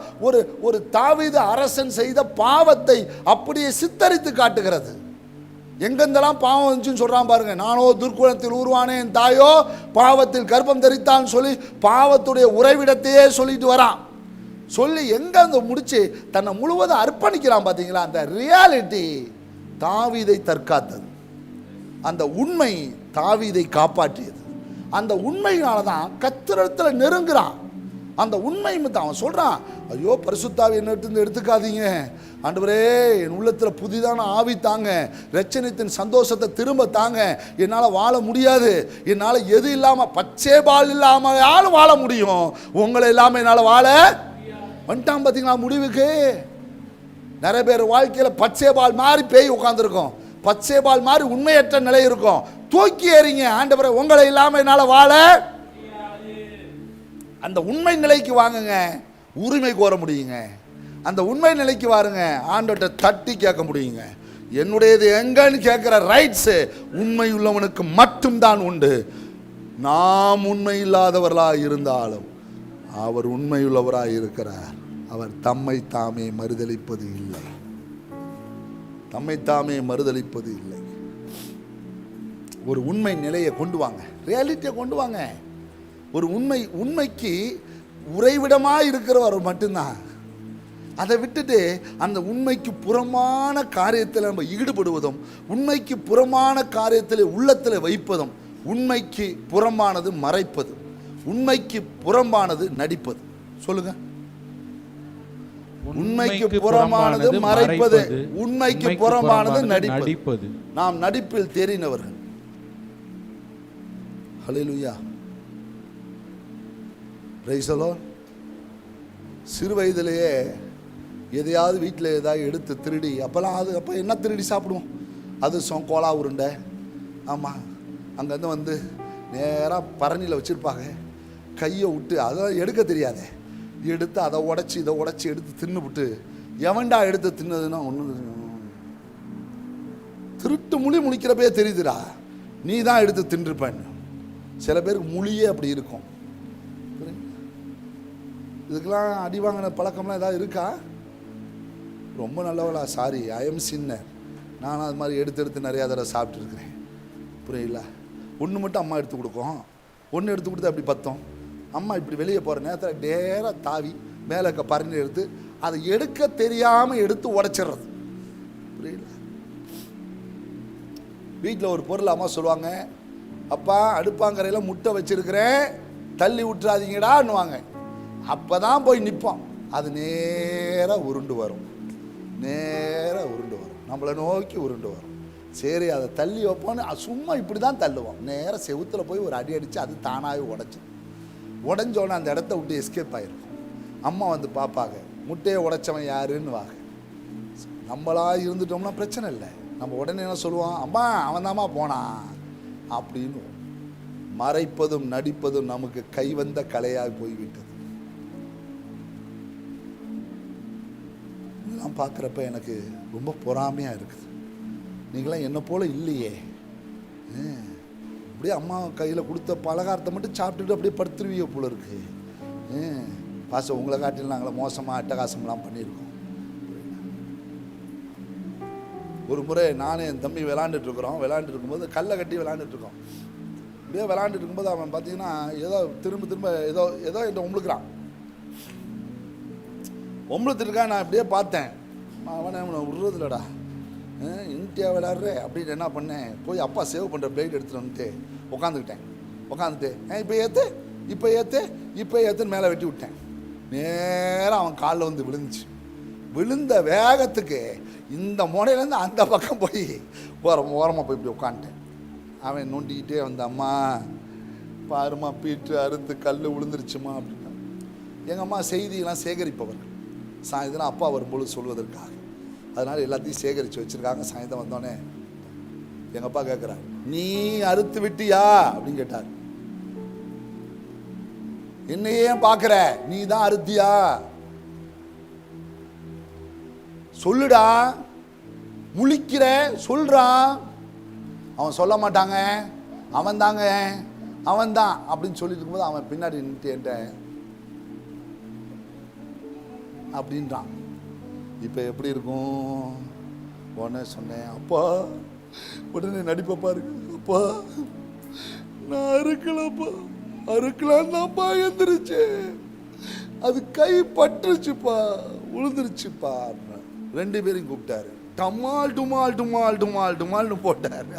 ஒரு தாவீது அரசன் செய்த பாவத்தை அப்படியே சித்தரித்து காட்டுகிறது. எங்கெந்தெல்லாம் பாவம் வந்துச்சுன்னு சொல்றான் பாருங்க. நானோ துர்க்குணத்தில் உருவானேன், என் தாயோ பாவத்தில் கர்ப்பம் தரித்தான்னு சொல்லி பாவத்துடைய உறைவிடத்தையே சொல்லிட்டு வரான். சொல்லி எங்க அந்த முடிச்சு தன்னை முழுவதும் அர்ப்பணிக்கிறான். பார்த்தீங்களா? அந்த ரியாலிட்டி தாவீதை தற்காத்தது. அந்த உண்மை தாவீதை காப்பாற்றியது. அந்த உண்மையினால தான் கர்த்தரிடத்தில் நெருங்குறான். அந்த உண்மை அவன் சொல்றான், ஐயோ பரிசுத்தாவி என்னிடத்திலிருந்து எடுத்துக்காதீங்க ஆண்டவரே, என் உள்ளத்தில் புதிதான ஆவி தாங்க, ரட்சணித்தின் சந்தோஷத்தை திரும்ப தாங்க. என்னால் வாழ முடியாது, என்னால் எது இல்லாமல் பச்சை பால் இல்லாமல் யாரும் வாழ முடியும், உங்களை இல்லாமல் என்னால் வாழ வந்துட்டான். பார்த்தீங்களா முடிவுக்கு? நிறைய பேர் வாழ்க்கையில் பச்சை பால் மாதிரி பேய் உட்காந்துருக்கும், பச்சை பால் மாதிரி உண்மையற்ற நிலை இருக்கும். தூக்கி எறிங்க, ஆண்டவரே உங்களை இல்லாமல் என்னால் வாழ. அந்த உண்மை நிலைக்கு வாங்குங்க, உரிமை கோர முடியுங்க. அந்த உண்மை நிலைக்கு வாருங்க, ஆண்டவர்கிட்ட தட்டி கேட்க முடியுங்க. என்னுடையது எங்கன்னு கேட்குற ரைட்ஸு உண்மை உள்ளவனுக்கு மட்டும்தான் உண்டு. நாம் உண்மை இல்லாதவர்களாக இருந்தாலும் அவர் உண்மையுள்ளவராக இருக்கிறார். அவர் தம்மை தாமே மறுதலிப்பது இல்லை, தம்மை தாமே மறுதலிப்பது இல்லை. ஒரு உண்மை நிலையை கொண்டு வாங்க, ரியாலிட்டியை கொண்டு வாங்க. ஒரு உண்மைக்கு உறைவிடமாக இருக்கிறவர் மட்டும்தான். அதை விட்டுட்டு அந்த உண்மைக்கு புறமான காரியத்தில் நம்ம ஈடுபடுவதும், உண்மைக்கு புறமான காரியத்தில் உள்ளத்தில் வைப்பதும், உண்மைக்கு புறமானது மறைப்பது, உண்மைக்கு புறம்பானது நடிப்பது. சொல்லுங்க. உண்மைக்கு புறமானது மறைப்பது, உண்மைக்கு புறமானது நடிப்பது. நாம் நடிப்பில் தெரிந்தவர்கள். ஹல்லேலூயா, பிரைஸ் தி லார்ட். சிறு வயதிலேயே எதையாவது வீட்டில் ஏதாவது எடுத்து திருடி, அப்போ என்ன திருடி சாப்பிடுவோம்? அது கோலா உருண்டை. ஆமாம், அங்கேருந்து வந்து நேராக பரணியில் வச்சுருப்பாங்க, கையை விட்டு அதை எடுக்க தெரியாத எடுத்து அதை உடச்சி இதை உடச்சி எடுத்து தின்னுவிட்டு, எவன்டா எடுத்து தின்னதுன்னா ஒன்று திருட்டு மொழி முழிக்கிறப்பே தெரியுதுடா, நீ தான் எடுத்து தின்றுப்பேன். சில பேருக்கு மொழியே அப்படி இருக்கும். இதுக்கெல்லாம் அடி வாங்கின பழக்கம்லாம் ஏதாவது இருக்கா? ரொம்ப நல்லவளா, சாரி ஐ எம் சின்னர். நான் அது மாதிரி எடுத்து நிறையா தடவை சாப்பிட்டுருக்குறேன். புரியல? ஒன்று மட்டும் அம்மா எடுத்து கொடுக்கும், ஒன்று எடுத்து கொடுத்து அப்படி பத்தோம். அம்மா இப்படி வெளியே போகிற நேரத்தில் நேராக தாவி மேலே இருக்க பரணி எடுத்து அதை எடுக்க தெரியாமல் எடுத்து உடைச்சிடுறது. புரியல? வீட்டில் ஒரு பொருள் அம்மா சொல்லுவாங்க, அப்பா அடுப்பாங்கரையில் முட்டை வச்சிருக்கிறேன் தள்ளி விட்டுறாதீங்கடான்னுவாங்க. அப்போ தான் போய் நிற்போம், அது நேராக உருண்டு வரும், நேராக உருண்டு வரும், நம்மளை நோக்கி உருண்டு வரும். சரி அதை தள்ளி வைப்போன்னு சும்மா இப்படி தான் தள்ளுவோம். நேராக செவுத்தில் போய் ஒரு அடி அடித்து அது தானாகவே உடஞ்சோன்னு அந்த இடத்த விட்டு எஸ்கேப் ஆகிருக்கும். அம்மா வந்து பார்ப்பாங்க, முட்டையை உடைச்சவன் யாருன்னு வாங்க. நம்மளா இருந்துட்டோம்னா பிரச்சனை இல்லை, நம்ம உடனே என்ன சொல்லுவோம், அம்மா அவன் தாம்மா போனான் அப்படின்னு. மறைப்பதும் நடிப்பதும் நமக்கு கைவந்த கலையாக போய்விட்டது. இதெல்லாம் பார்க்குறப்ப எனக்கு ரொம்ப பொறாமையாக இருக்குது. நீங்களாம் என்னை போல் இல்லையே, அப்படியே அம்மா கையில் கொடுத்த பலகாரத்தை மட்டும் சாப்பிட்டுட்டு அப்படியே படுத்துருவீங்க போல இருக்கு. பாசம் உங்களை காட்டில் நாங்கள மோசமாக அட்டகாசம்லாம் பண்ணியிருக்கோம். ஒரு முறை நானும் என் தம்பி விளாண்டுட்டு இருக்கும்போது கல்லை கட்டி விளாண்டுட்ருக்கோம். அப்படியே விளாண்டுட்டு இருக்கும்போது அவன் பார்த்தீங்கன்னா ஏதோ திரும்ப ஏதோ என்ன ஒம்பளுத்துருக்கான். நான் அப்படியே பார்த்தேன், அவனை விடுறதில்லடா, இன்ட்டியா விளாட்ற அப்படின்னு என்ன பண்ணேன், போய் அப்பா சேவ் பண்ணுற பிளேட் எடுத்துகிட்டு வந்துட்டு உட்காந்துட்டு இப்போ ஏற்றுன்னு மேலே வெட்டி விட்டேன். நேராக அவன் காலில் வந்து விழுந்துச்சு. விழுந்த வேகத்துக்கு இந்த முனையிலேருந்து அந்த பக்கம் போய் ஓரமாக போய் இப்படி உட்காந்துட்டேன். அவன் நோண்டிக்கிட்டே வந்த, அம்மா பாருமா பீட்டு அறுத்து கல் விழுந்துருச்சுமா அப்படின்னா. எங்கள் அம்மா செய்தியெல்லாம் சேகரிப்பவர்கள், சாயந்தரம் அப்பா வரும்பொழுது சொல்வதற்காக. அதனால் எல்லாத்தையும் சேகரித்து வச்சுருக்காங்க. சாயந்தரம் வந்தோடனே எங்கள் அப்பா கேட்குறாரு, நீ அறுத்து விட்டியா அப்படின்னு கேட்டார். என்னையே பார்க்குற, நீ தான் அறுத்தியா சொல்லுடா, முழிக்கிற சொல்றான். அவன் சொல்ல மாட்டாங்க, அவன் தான் அப்படின்னு சொல்லிட்டு இருக்கும்போது அவன் பின்னாடி நின்றுட்டு அப்படின்றான். இப்போ எப்படி இருக்கும்? உடனே சொன்னேன், அப்பா உடனே நடிப்பை பாருங்க, அப்பா நான் அறுக்கலாம் தான்ப்பா எந்திரிச்சு, அது கை பட்டுருச்சுப்பா, விழுந்துருச்சுப்பா. 2 பேரையும் கூப்பிட்டாரு, டுமால்னு போட்டார்.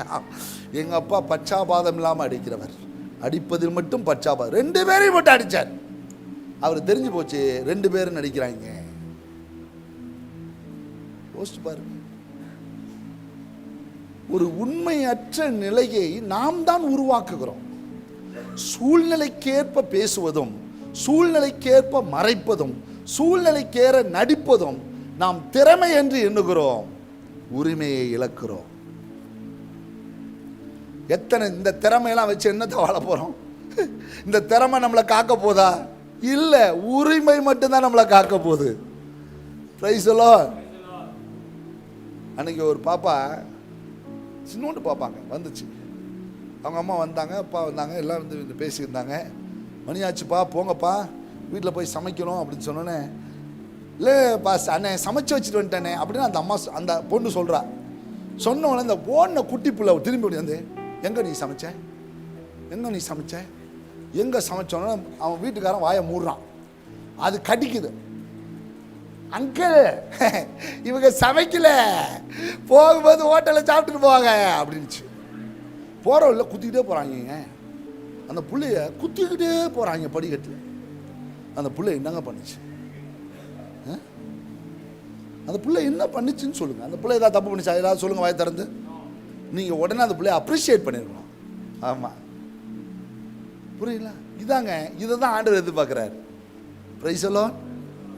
எங்கள் அப்பா பச்சாபாதம் இல்லாமல் அடிக்கிறவர், அடிப்பதில் மட்டும் பச்சாபாதம். 2 பேரையும் மட்டும் அடித்தார். அவர் தெரிஞ்சு போச்சு 2 பேரும் நடிக்கிறாங்க. யோசிச்சு பாருங்க, ஒரு உண்மையற்ற நிலையை நாம் தான் உருவாக்குகிறோம். சூழ்நிலைக்கேற்ப பேசுவதும், சூழ்நிலைக்கேற்ப மறைப்பதும், சூழ்நிலைக்கேற நடிப்பதும் நாம் திறமை என்று எண்ணுகிறோம், உரிமையை இழக்கிறோம். எத்தனை இந்த திறமையெல்லாம் வச்சு என்னத்தை வாழ போறோம்? இந்த திறமை நம்மளை காக்க போதா? இல்லை, உரிமை மட்டும்தான் நம்மளை காக்க போகுது. Price the Lord. அன்னைக்கு ஒரு பாப்பா, சின்னோண்டு பாப்பாங்க வந்துச்சு. அவங்க அம்மா வந்தாங்க, அப்பா வந்தாங்க, எல்லாம் வந்து பேசியிருந்தாங்க. மணியாச்சுப்பா போங்கப்பா, வீட்டில் போய் சமைக்கணும் அப்படின்னு சொன்னோன்னே, இல்லை பாஸ் அண்ணே சமைச்சு வச்சுட்டு வந்துட்டேனே அப்படின்னு அந்த அம்மா அந்த பொண்ணு சொல்கிறா. சொன்னவொடனே இந்த ஓன குட்டி பிள்ளை திரும்பி வந்து, எங்கே நீ சமைச்ச எங்கே சமைச்சோன்னு அவன் வீட்டுக்காரன் வாயை மூடுறான். அது கடிக்குது. அங்கிள் இவங்க சமைக்கல, போகும்போது ஹோட்டலில் சாப்பிட்டுட்டு போவாங்க அப்படின்ச்சு. போகிறவங்கள குத்திக்கிட்டே போகிறாங்க. அந்த பிள்ளைய குத்திக்கிட்டே போகிறாங்க படிக்கட்டில். அந்த பிள்ளை என்னங்க பண்ணுச்சு? அந்த பிள்ளை என்ன பண்ணுச்சுன்னு சொல்லுங்க. அந்த பிள்ளை ஏதாவது தப்பு பண்ணிச்சா? ஏதாவது சொல்லுங்க வாய் திறந்து. நீங்கள் உடனே அந்த பிள்ளைய அப்ரிஷியேட் பண்ணிருக்கணும். ஆமாம், புரியல? இதாங்க, இதை தான் ஆண்டவர் எதிர்பார்க்குறாரு. Price the Lord.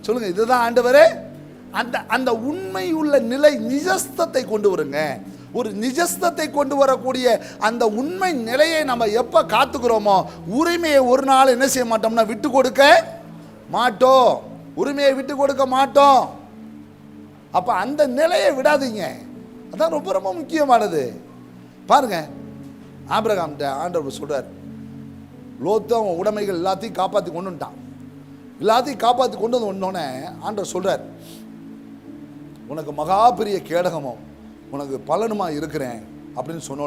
சொல்லுங்க, இதுதான் ஆண்டவரே. அந்த உண்மை உள்ள நிலை நிஜஸ்தத்தை கொண்டு வருங்க. ஒரு நிஜஸ்தத்தை கொண்டு வரக்கூடிய அந்த உண்மை நிலையை நம்ம எப்போ காத்துக்கிறோமோ, உரிமையை ஒரு நாள் என்ன செய்ய மாட்டோம்னா விட்டு கொடுக்க மாட்டோம். உரிமையை விட்டு கொடுக்க மாட்டோம். அப்போ அந்த நிலையை விடாதீங்க. அதான் ரொம்ப ரொம்ப முக்கியமானது. பாருங்க, ஆபிரகாம்கிட்ட ஆண்டவர் சொல்றார், லோத்து அவன் உடைமைகள் எல்லாத்தையும் காப்பாற்றி கொண்டு வந்துட்டான். எல்லாத்தையும் காப்பாற்றி கொண்டு வந்து வந்தோடனே ஆண்டவர் சொல்றார், உனக்கு மகா பெரிய கேடகமும் உனக்கு பலனுமா இருக்கிறேன் அப்படின்னு சொன்ன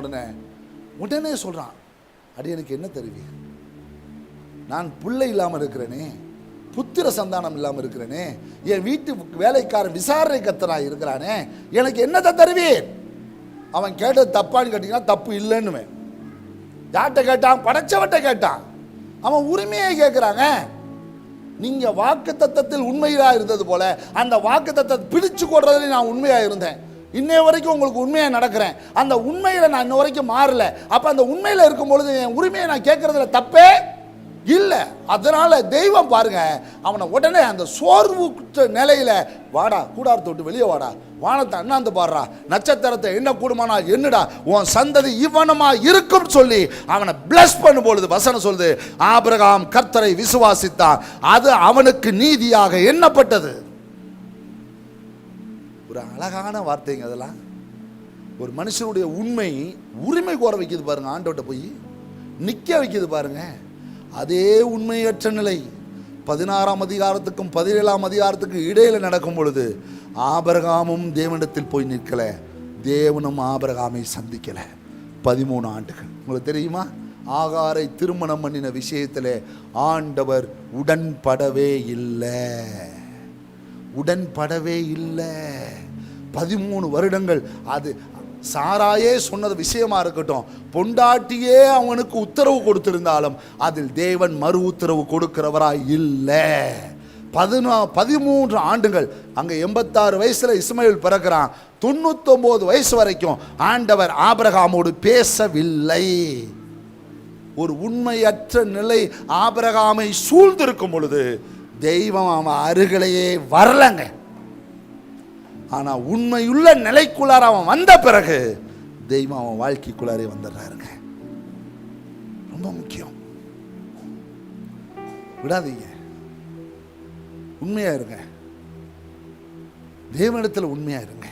உடனே சொல்றான், அடி எனக்கு என்ன தருவி? நான் பிள்ளை இல்லாமல் இருக்கிறேனே, புத்திர சந்தானம் இல்லாமல் இருக்கிறேனே, என் வீட்டு வேலைக்காரன் விசாரணை கத்தனாக இருக்கிறானே, எனக்கு என்னத்தை தருவீர்? அவன் கேட்டது தப்பான்னு கேட்டீங்கன்னா தப்பு இல்லைன்னு. யார்கிட்ட கேட்டான்? படைச்சவட்ட கேட்டான். அவன் உரிமையை கேட்குறாங்க. நீங்க வாக்கு தத்தத்தில் உண்மையாக இருந்தது போல அந்த வாக்கு தத்தத்தை பிடிச்சு கொடுறதுல நான் உண்மையாக இருந்தேன். இன்னைய வரைக்கும் உங்களுக்கு உண்மையாக நடக்கிறேன். அந்த உண்மையில நான் இன்ன வரைக்கும் மாறல. அப்ப அந்த உண்மையில இருக்கும் பொழுது என் உரிமையை நான் கேட்கறதுல தப்பே இல்லை. அதனால தெய்வம் பாருங்க, அவனை உடனே அந்த சோர்வு நிலையில, வாடா கூடாரத்தை விட்டு வெளியே வாடா, வானத்தை அண்ணாந்து பாடுறா, நட்சத்திரத்தை என்ன கூடுமானா என்னடா, உன் சந்ததி இவ்வனமா இருக்கும் சொல்லி அவனை பிளஸ் பண்ணும் பொழுது வசனம் சொல்லுது, ஆபிரகாம் கர்த்தரை விசுவாசித்தான், அது அவனுக்கு நீதியாக எண்ணப்பட்டது. ஒரு அழகான வார்த்தைங்க அதெல்லாம். ஒரு மனுஷனுடைய உண்மை உரிமை கோர வைக்கிது பாருங்க, ஆண்டவர்கிட்ட போய் நிற்க வைக்கிது பாருங்க. அதே உண்மையற்ற நிலை 16ஆம் அதிகாரத்துக்கும் 17ஆம் அதிகாரத்துக்கும் இடையில நடக்கும் பொழுது ஆபிரகாமும் தேவனிடத்தில் போய் நிற்கல, தேவனும் ஆபிரகாமை சந்திக்கல 13 ஆண்டுகள். உங்களுக்கு தெரியுமா? ஆகாரை திருமணம் பண்ணின விஷயத்தில் ஆண்டவர் உடன்படவே இல்லை. 13 வருடங்கள். அது சாராயே சொன்னது விஷயமா இருக்கட்டும், பொண்டாட்டியே அவனுக்கு உத்தரவு கொடுத்திருந்தாலும் அதில் தேவன் மறு உத்தரவு கொடுக்கிறவராய் இல்லை. 13 ஆண்டுகள். அங்கே 86 வயசுல இஸ்மாயில் பிறக்கிறான். 99 வயசு வரைக்கும் ஆண்டவர் ஆபிரகாமோடு பேசவில்லை. ஒரு உண்மையற்ற நிலை ஆபிரகாமை சூழ்ந்திருக்கும் பொழுது தெய்வம் அவன் அருகிலேயே வரலங்க. ஆனா உண்மையுள்ள நிலைக்குள்ளார அவன் வந்த பிறகு தெய்வம் அவன் வாழ்க்கைக்குள்ளாரே வந்துடுறாருங்க. ரொம்ப முக்கியம். விடாதீங்க, உண்மையா இருங்க. தேவனிடத்தில் உண்மையா இருங்க.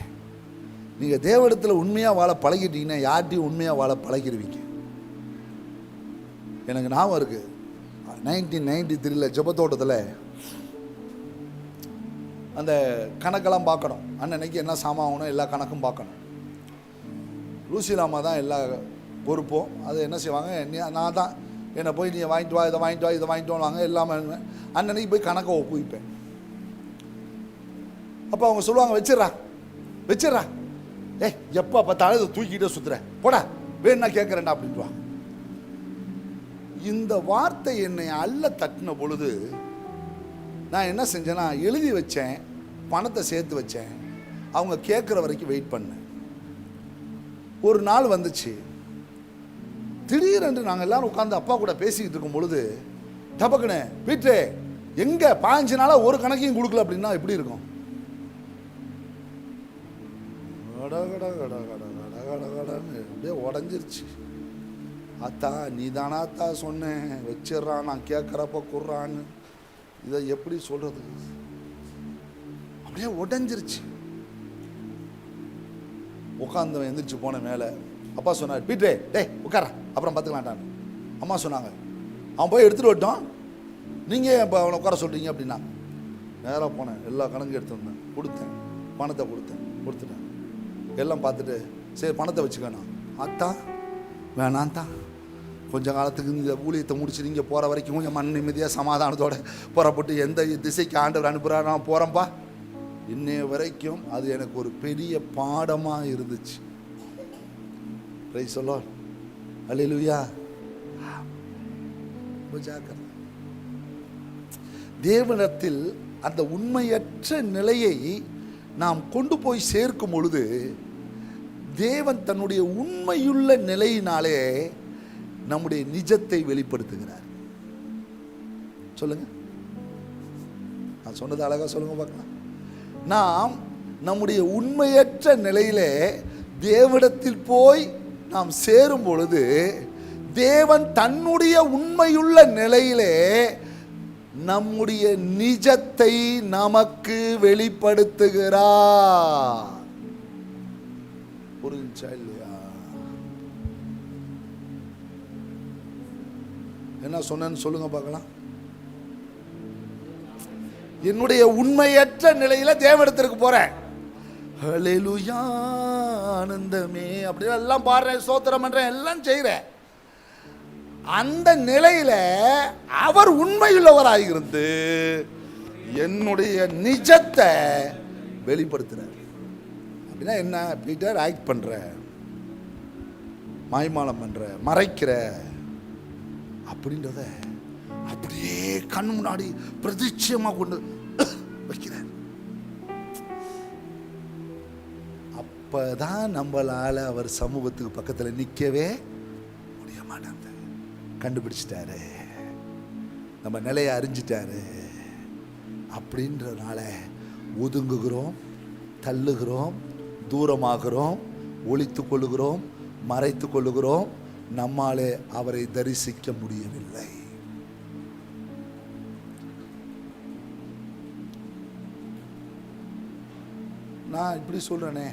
நீங்க தேவனிடத்தில் உண்மையா வாழ பழகிட்டீங்கன்னா யார்ட்டையும் உண்மையா வாழ பழகிடுவீங்க. எனக்கு ஞாபகம் இருக்கு, 1993 ஜெபத்தோட்டத்தில் அந்த கணக்கெல்லாம் பார்க்கணும். அன்னைக்கு என்ன சாமான் ஆகணும் எல்லா கணக்கும் பார்க்கணும். லூசிலாமா தான் எல்லா பொறுப்போம். அது என்ன செய்வாங்க, நான் தான் என்னை போய் நீ வாங்கிட்டு வா, இதை வாங்கிட்டு வா, இதை வாங்கிட்டு வாங்க எல்லாமே. அன்னைக்கு போய் கணக்கை ஒப்புவிப்பேன். அப்போ அவங்க சொல்லுவாங்க, வச்சிடறா எப்போ பார்த்தாலும் இதை தூக்கிட்டே சுற்றுறேன், போடா வேணா கேட்குறேன்டா அப்படின்ட்டு. இந்த வார்த்தை என்னை அல்ல தட்டின பொழுது நான் என்ன செஞ்சேன்னா எழுதி வச்சேன், பணத்தை சேர்த்து வச்சேன், அவங்க கேட்குற வரைக்கும் வெயிட் பண்ணேன். ஒரு நாள் வந்துச்சு, திடீரென்று நாங்கள் எல்லாரும் உட்காந்து அப்பா கூட பேசிக்கிட்டு இருக்கும் பொழுது டபக்குன்னு வீட்டு எங்க 15 நாளாக ஒரு கணக்கையும் கொடுக்கல அப்படின்னா எப்படி இருக்கும்? அப்படியே உடஞ்சிருச்சு. அத்தா நீ தானாத்தா சொன்னேன், வச்சிடறான், நான் கேட்குறப்ப குர்றான்னு, இதை எப்படி சொல்றது? அப்படியே உடஞ்சிருச்சு. உட்காந்து எந்திரிச்சு போன மேலே அப்பா சொன்னார், பீட்ரே டே உட்கார, அப்புறம் பார்த்துக்கலான்டான்னு. அம்மா சொன்னாங்க, அவன் போய் எடுத்துகிட்டு வரட்டும், நீங்கள் இப்போ அவனை உட்கார சொல்கிறீங்க அப்படின்னா. நேராக போனேன், எல்லா கணக்கும் எடுத்துருந்தேன், கொடுத்தேன், பணத்தை கொடுத்துட்டேன். எல்லாம் பார்த்துட்டு சரி பணத்தை வச்சுக்கணும். அத்தா வேணாம் தான், கொஞ்ச காலத்துக்கு இந்த ஊழியத்தை முடிச்சு நீங்கள் போகிற வரைக்கும் கொஞ்சம் மன நிம்மதியாக சமாதானத்தோடு புறப்பட்டு எந்த திசைக்கு ஆண்டவர் அனுப்புகிறார் நான் போகிறேன்ப்பா. இன்னைய வரைக்கும் அது எனக்கு ஒரு பெரிய பாடமாக இருந்துச்சு. பிரைஸ் தி லார்ட், அல்லேலூயா. ஜாக்கிரதை. தேவனிடத்தில் அந்த உண்மையற்ற நிலையை நாம் கொண்டு போய் சேர்க்கும் பொழுது தேவன் தன்னுடைய உண்மையுள்ள நிலையினாலே நம்முடைய நிஜத்தை வெளிப்படுத்துகிறார். சொல்லுங்க, நான் சொன்னது அழகா சொல்லுங்க பார்க்கலாம். நாம் நம்முடைய உண்மையற்ற நிலையிலே தேவனிடத்தில் போய் நாம் சேரும் பொழுது தேவன் தன்னுடைய உண்மையுள்ள நிலையிலே நம்முடைய நிஜத்தை நமக்கு வெளிப்படுத்துகிறார். புரிஞ்சா இல்லையா? என்ன சொன்னேன்னு சொல்லுங்க பார்க்கலாம். என்னுடைய உண்மையற்ற நிலையில தேவனிடத்திற்கு போறேன், ஹல்லேலூயா ஆனந்தமே அப்படி எல்லாம் பாடுறேன், ஸ்தோத்திரம் பண்றேன், எல்லாம் செய்கிறேன். அந்த நிலையில அவர் உண்மையுள்ளவராயிருந்து என்னுடைய நிஜத்தை வெளிப்படுத்துறார். அப்படின்னா என்ன? பீட்டர் ஆக்ட் பண்ற, மாய்மாலம் பண்ற, மறைக்கிற அப்படின்றத அப்படியே கண் முன்னாடி பிரதிட்சயமா கொண்டு வைக்கிறார். அப்பதான் நம்மளால அவர் சமூகத்துக்கு பக்கத்தில் நிற்கவே முடிய மாட்டாங்க. கண்டுபிடிச்சிட்டாரு, நம்ம நிலையை அறிஞ்சிட்டாரு. அப்படின்றதுனால ஒதுங்குகிறோம், தள்ளுகிறோம், தூரமாகிறோம், ஒளித்து கொள்ளுகிறோம், மறைத்து கொள்ளுகிறோம். நம்மாலே அவரை தரிசிக்க முடியவில்லை. நான் இப்படி சொல்கிறேனே,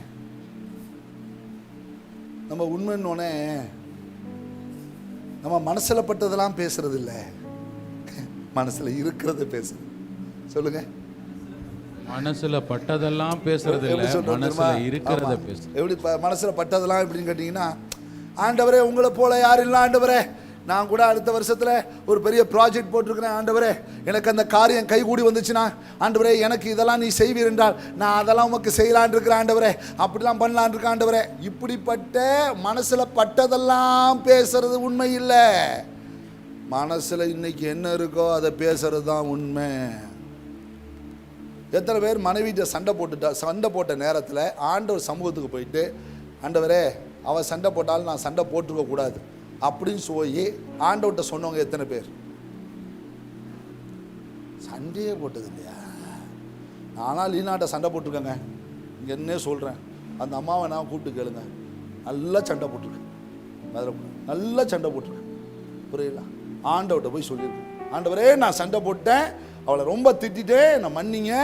நம்ம உண்மைன்னொன்னே நம்ம மனசில் பட்டதெல்லாம் பேசுறது இல்லை, மனசில் இருக்கிறத பேசுறது. சொல்லுங்க, மனசுல பட்டதெல்லாம் பேசுறது இல்லை, மனசுல இருக்கிறத பேசுறது. எப்படி மனசுல பட்டதெல்லாம் எப்படின்னு கேட்டீங்கன்னா, ஆண்டவரே உங்களை போல யாரும் இல்லை ஆண்டவரே, நான் கூட அடுத்த வருஷத்துல ஒரு பெரிய ப்ராஜெக்ட் போட்டிருக்கிறேன் ஆண்டவரே, எனக்கு அந்த காரியம் கைகூடி வந்துச்சுன்னா ஆண்டவரே எனக்கு இதெல்லாம் நீ செய்வீர் என்றால் நான் அதெல்லாம் உமக்கு செய்யலான் இருக்கிறேன் ஆண்டவரே, அப்படிலாம் பண்ணலான் இருக்கேன் ஆண்டவரே. இப்படிப்பட்ட மனசுல பட்டதெல்லாம் பேசுறது உண்மை இல்லை. மனசுல இன்னைக்கு என்ன இருக்கோ அதை பேசுறது தான் உண்மை. எத்தனை பேர் மனைவிட்ட சண்டை போட்ட நேரத்தில் ஆண்டவர் சமூகத்துக்கு போயிட்டு, ஆண்டவரே அவள் சண்டை போட்டாலும் நான் சண்டை போட்டுருக்க கூடாது அப்படின்னு சொல்லி ஆண்டவர்கிட்ட சொன்னவங்க எத்தனை பேர்? சண்டையே போட்டது இல்லையா? ஆனால் லீனாட்ட சண்டை போட்டிருக்கேங்க, இங்கே என்ன சொல்கிறேன், அந்த அம்மாவை நான் கூப்பிட்டு கேளுங்க, நல்லா சண்டை போட்டிருக்கேன், நல்லா சண்டை போட்டிருக்கேன், புரியல? ஆண்டவர்கிட்ட போய் சொல்லியிருக்கேன், ஆண்டவரே நான் சண்டை போட்டேன், அவளை ரொம்ப திட்டேன், என்னை மன்னிங்க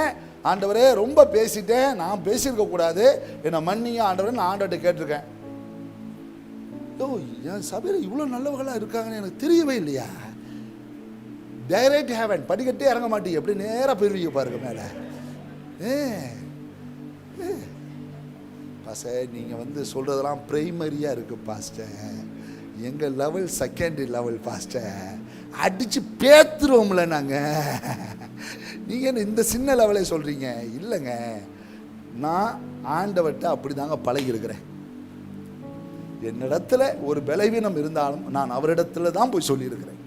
ஆண்டவரே, ரொம்ப பேசிட்டேன், நான் பேசியிருக்க கூடாது, என்னை மன்னிங்க ஆண்டவரே, நான் ஆண்டவர்கிட்ட கேட்டிருக்கேன். ஓ, என் சபையில் இவ்வளோ நல்லவர்களாக இருக்காங்கன்னு எனக்கு தெரியவே இல்லையா? டைரக்ட் ஹேவன், படிக்கட்டே இறங்க மாட்டீங்க, எப்படி நேராக போயிருவீங்க பாருங்க மேலே. பாஸ்டர் நீங்கள் சொல்கிறதெல்லாம் ப்ரைமரியாக இருக்குது பாஸ்டர், எங்கள் லெவல் செகண்டரி லெவல் பாஸ்டர், அடித்து பேத்துருவோம்ல நாங்கள், நீங்கள் இந்த சின்ன லெவலே சொல்கிறீங்க. இல்லைங்க, நான் ஆண்டவர்கிட்ட அப்படி தாங்க பழகிருக்கிறேன். என்னிடத்துல ஒரு பலவீனம் இருந்தாலும் நான் அவரிடத்துல தான் போய் சொல்லியிருக்கிறேன்.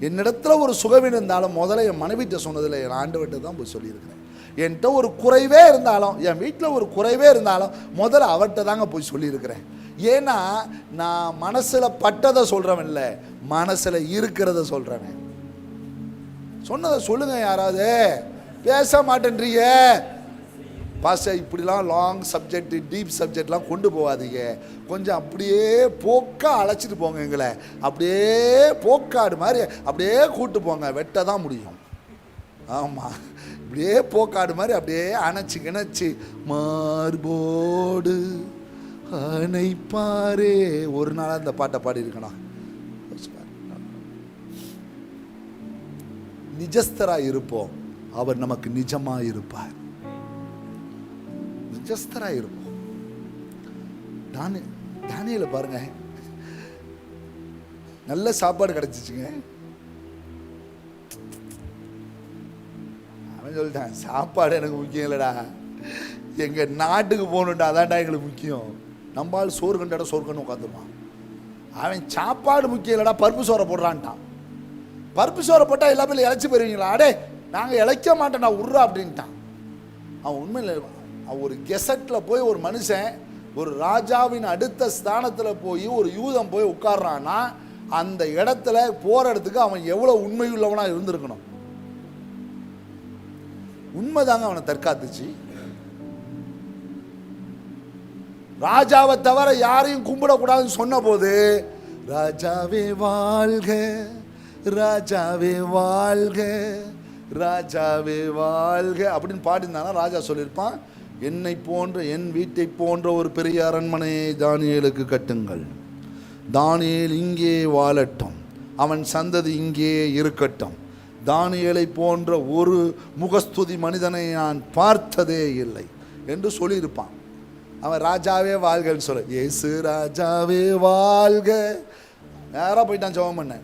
என்னிடத்துல ஒரு சுகவீனம் இருந்தாலும் முதல்ல என் மனைவிட்ட சொன்னதில்லை, என் ஆண்டவர்கிட்ட தான் போய் சொல்லியிருக்கிறேன். என்கிட்ட ஒரு குறைவே இருந்தாலும், என் வீட்டில் ஒரு குறைவே இருந்தாலும் முதல்ல அவர்கிட்ட தாங்க போய் சொல்லியிருக்கிறேன். ஏன்னா நான் மனசில் பட்டதை சொல்கிறவன் இல்லை, மனசில் இருக்கிறத சொல்கிறவன். சொன்னதை சொல்லுங்க, யாராவது பேச மாட்டேன்றீங்க பாஸ்டர், இப்படிலாம் லாங் சப்ஜெக்ட் டீப் சப்ஜெக்ட்லாம் கொண்டு போகாதீங்க, கொஞ்சம் அப்படியே போக்கா அழைச்சிட்டு போங்க, எங்களை அப்படியே போக்காடு மாதிரி அப்படியே கூட்டு போங்க, வெட்ட தான் முடியும். ஆமாம், இப்படியே போக்காடு மாதிரி அப்படியே அணைச்சி கிணச்சி மார்போடு அணைப்பாரே. ஒரு நாள் அந்த பாட்டை பாடியிருக்கணும். நிஜஸ்தராக இருப்போம், அவர் நமக்கு நிஜமாக இருப்பார். நிஜஸ்தராக இருப்போம். தானியேல பாருங்க, நல்ல சாப்பாடு கிடைச்சிச்சுங்க. அவன் சொல்லிட்டான், சாப்பாடு எனக்கு முக்கியம் இல்லைடா, எங்கள் நாட்டுக்கு போகணுண்டா, அதான்டா எங்களுக்கு முக்கியம். நம்மளால் சோறு கண்டாட சோறு கண்டு உட்காந்துருவான். அவன் சாப்பாடு முக்கியம் இல்லைடா, பருப்பு சோறை போடுறான்ட்டான். பருப்பு சோறை போட்டால் எல்லா பேரும் இழைச்சி போயிருவீங்களா? அடே நாங்கள் இழைக்க மாட்டேன்டா உர்றா அப்படின்ட்டான். அவன் உண்மையில் ஒரு கெசட்டில் போய் ஒரு மனுஷன் ஒரு ராஜாவின் அடுத்த ஸ்தானத்தில் போய் ஒரு யூதம் போய் உட்கார்றான்னா அந்த இடத்துல போகிற இடத்துக்கு அவன் எவ்வளோ உண்மையுள்ளவனாக இருந்திருக்கணும். உண்மைதாங்க அவனை தற்காத்துச்சு. ராஜாவை தவிர யாரையும் கும்பிடக்கூடாதுன்னு சொன்ன போது, ராஜாவே வாழ்க, ராஜாவே வாழ்க, ராஜாவே வாழ்க அப்படின்னு பாடினானா ராஜா சொல்லியிருப்பான், என்னை போன்ற என் வீட்டை போன்ற ஒரு பெரிய அரண்மனையை தானியேலுக்கு கட்டுங்கள், தானியேல் இங்கே வாழட்டும், அவன் சந்ததி இங்கே இருக்கட்டும், தானியேலை போன்ற ஒரு முகஸ்துதி மனிதனை நான் பார்த்ததே இல்லை என்று சொல்லியிருப்பான். அவன் ராஜாவே வாழ்கன்னு சொல்ல, இயேசு ராஜாவே வாழ்க, நேராக போயிட்டான் ஜெபம் பண்ண.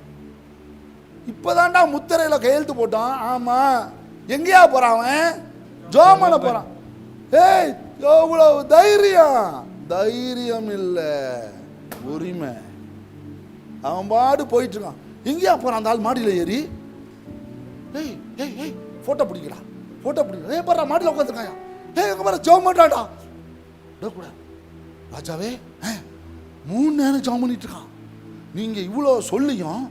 இப்போதான்டா முத்திரையில் கையெழுத்து போட்டான். ஆமாம், எங்கேயா போகிறான் அவன்? ஜெபம் பண்ண போகிறான். ஏய், எவ்வளவு தைரியம்! தைரியம் இல்லை, உரிமை. அவன் பாடு போயிட்டு இருக்கான். எங்கேயா போகிறான் அந்த ஆள்? மாடியில் ஏறி ஏய் ஏய் ஏய் ஃபோட்டோ பிடிக்கலாம், ஃபோட்டோ பிடிக்கலாம். ஏய் பாரு, மாடியில் உட்காந்துருக்காயா? ஏய் எங்கே பாரு, ஜெபம் பண்ணுறான்டா. விடக்கூடாது. ராஜாவே 3 நேரம் ஜெபம் பண்ணிட்டு இருக்கான். நீங்கள் இவ்வளோ சொல்லியும்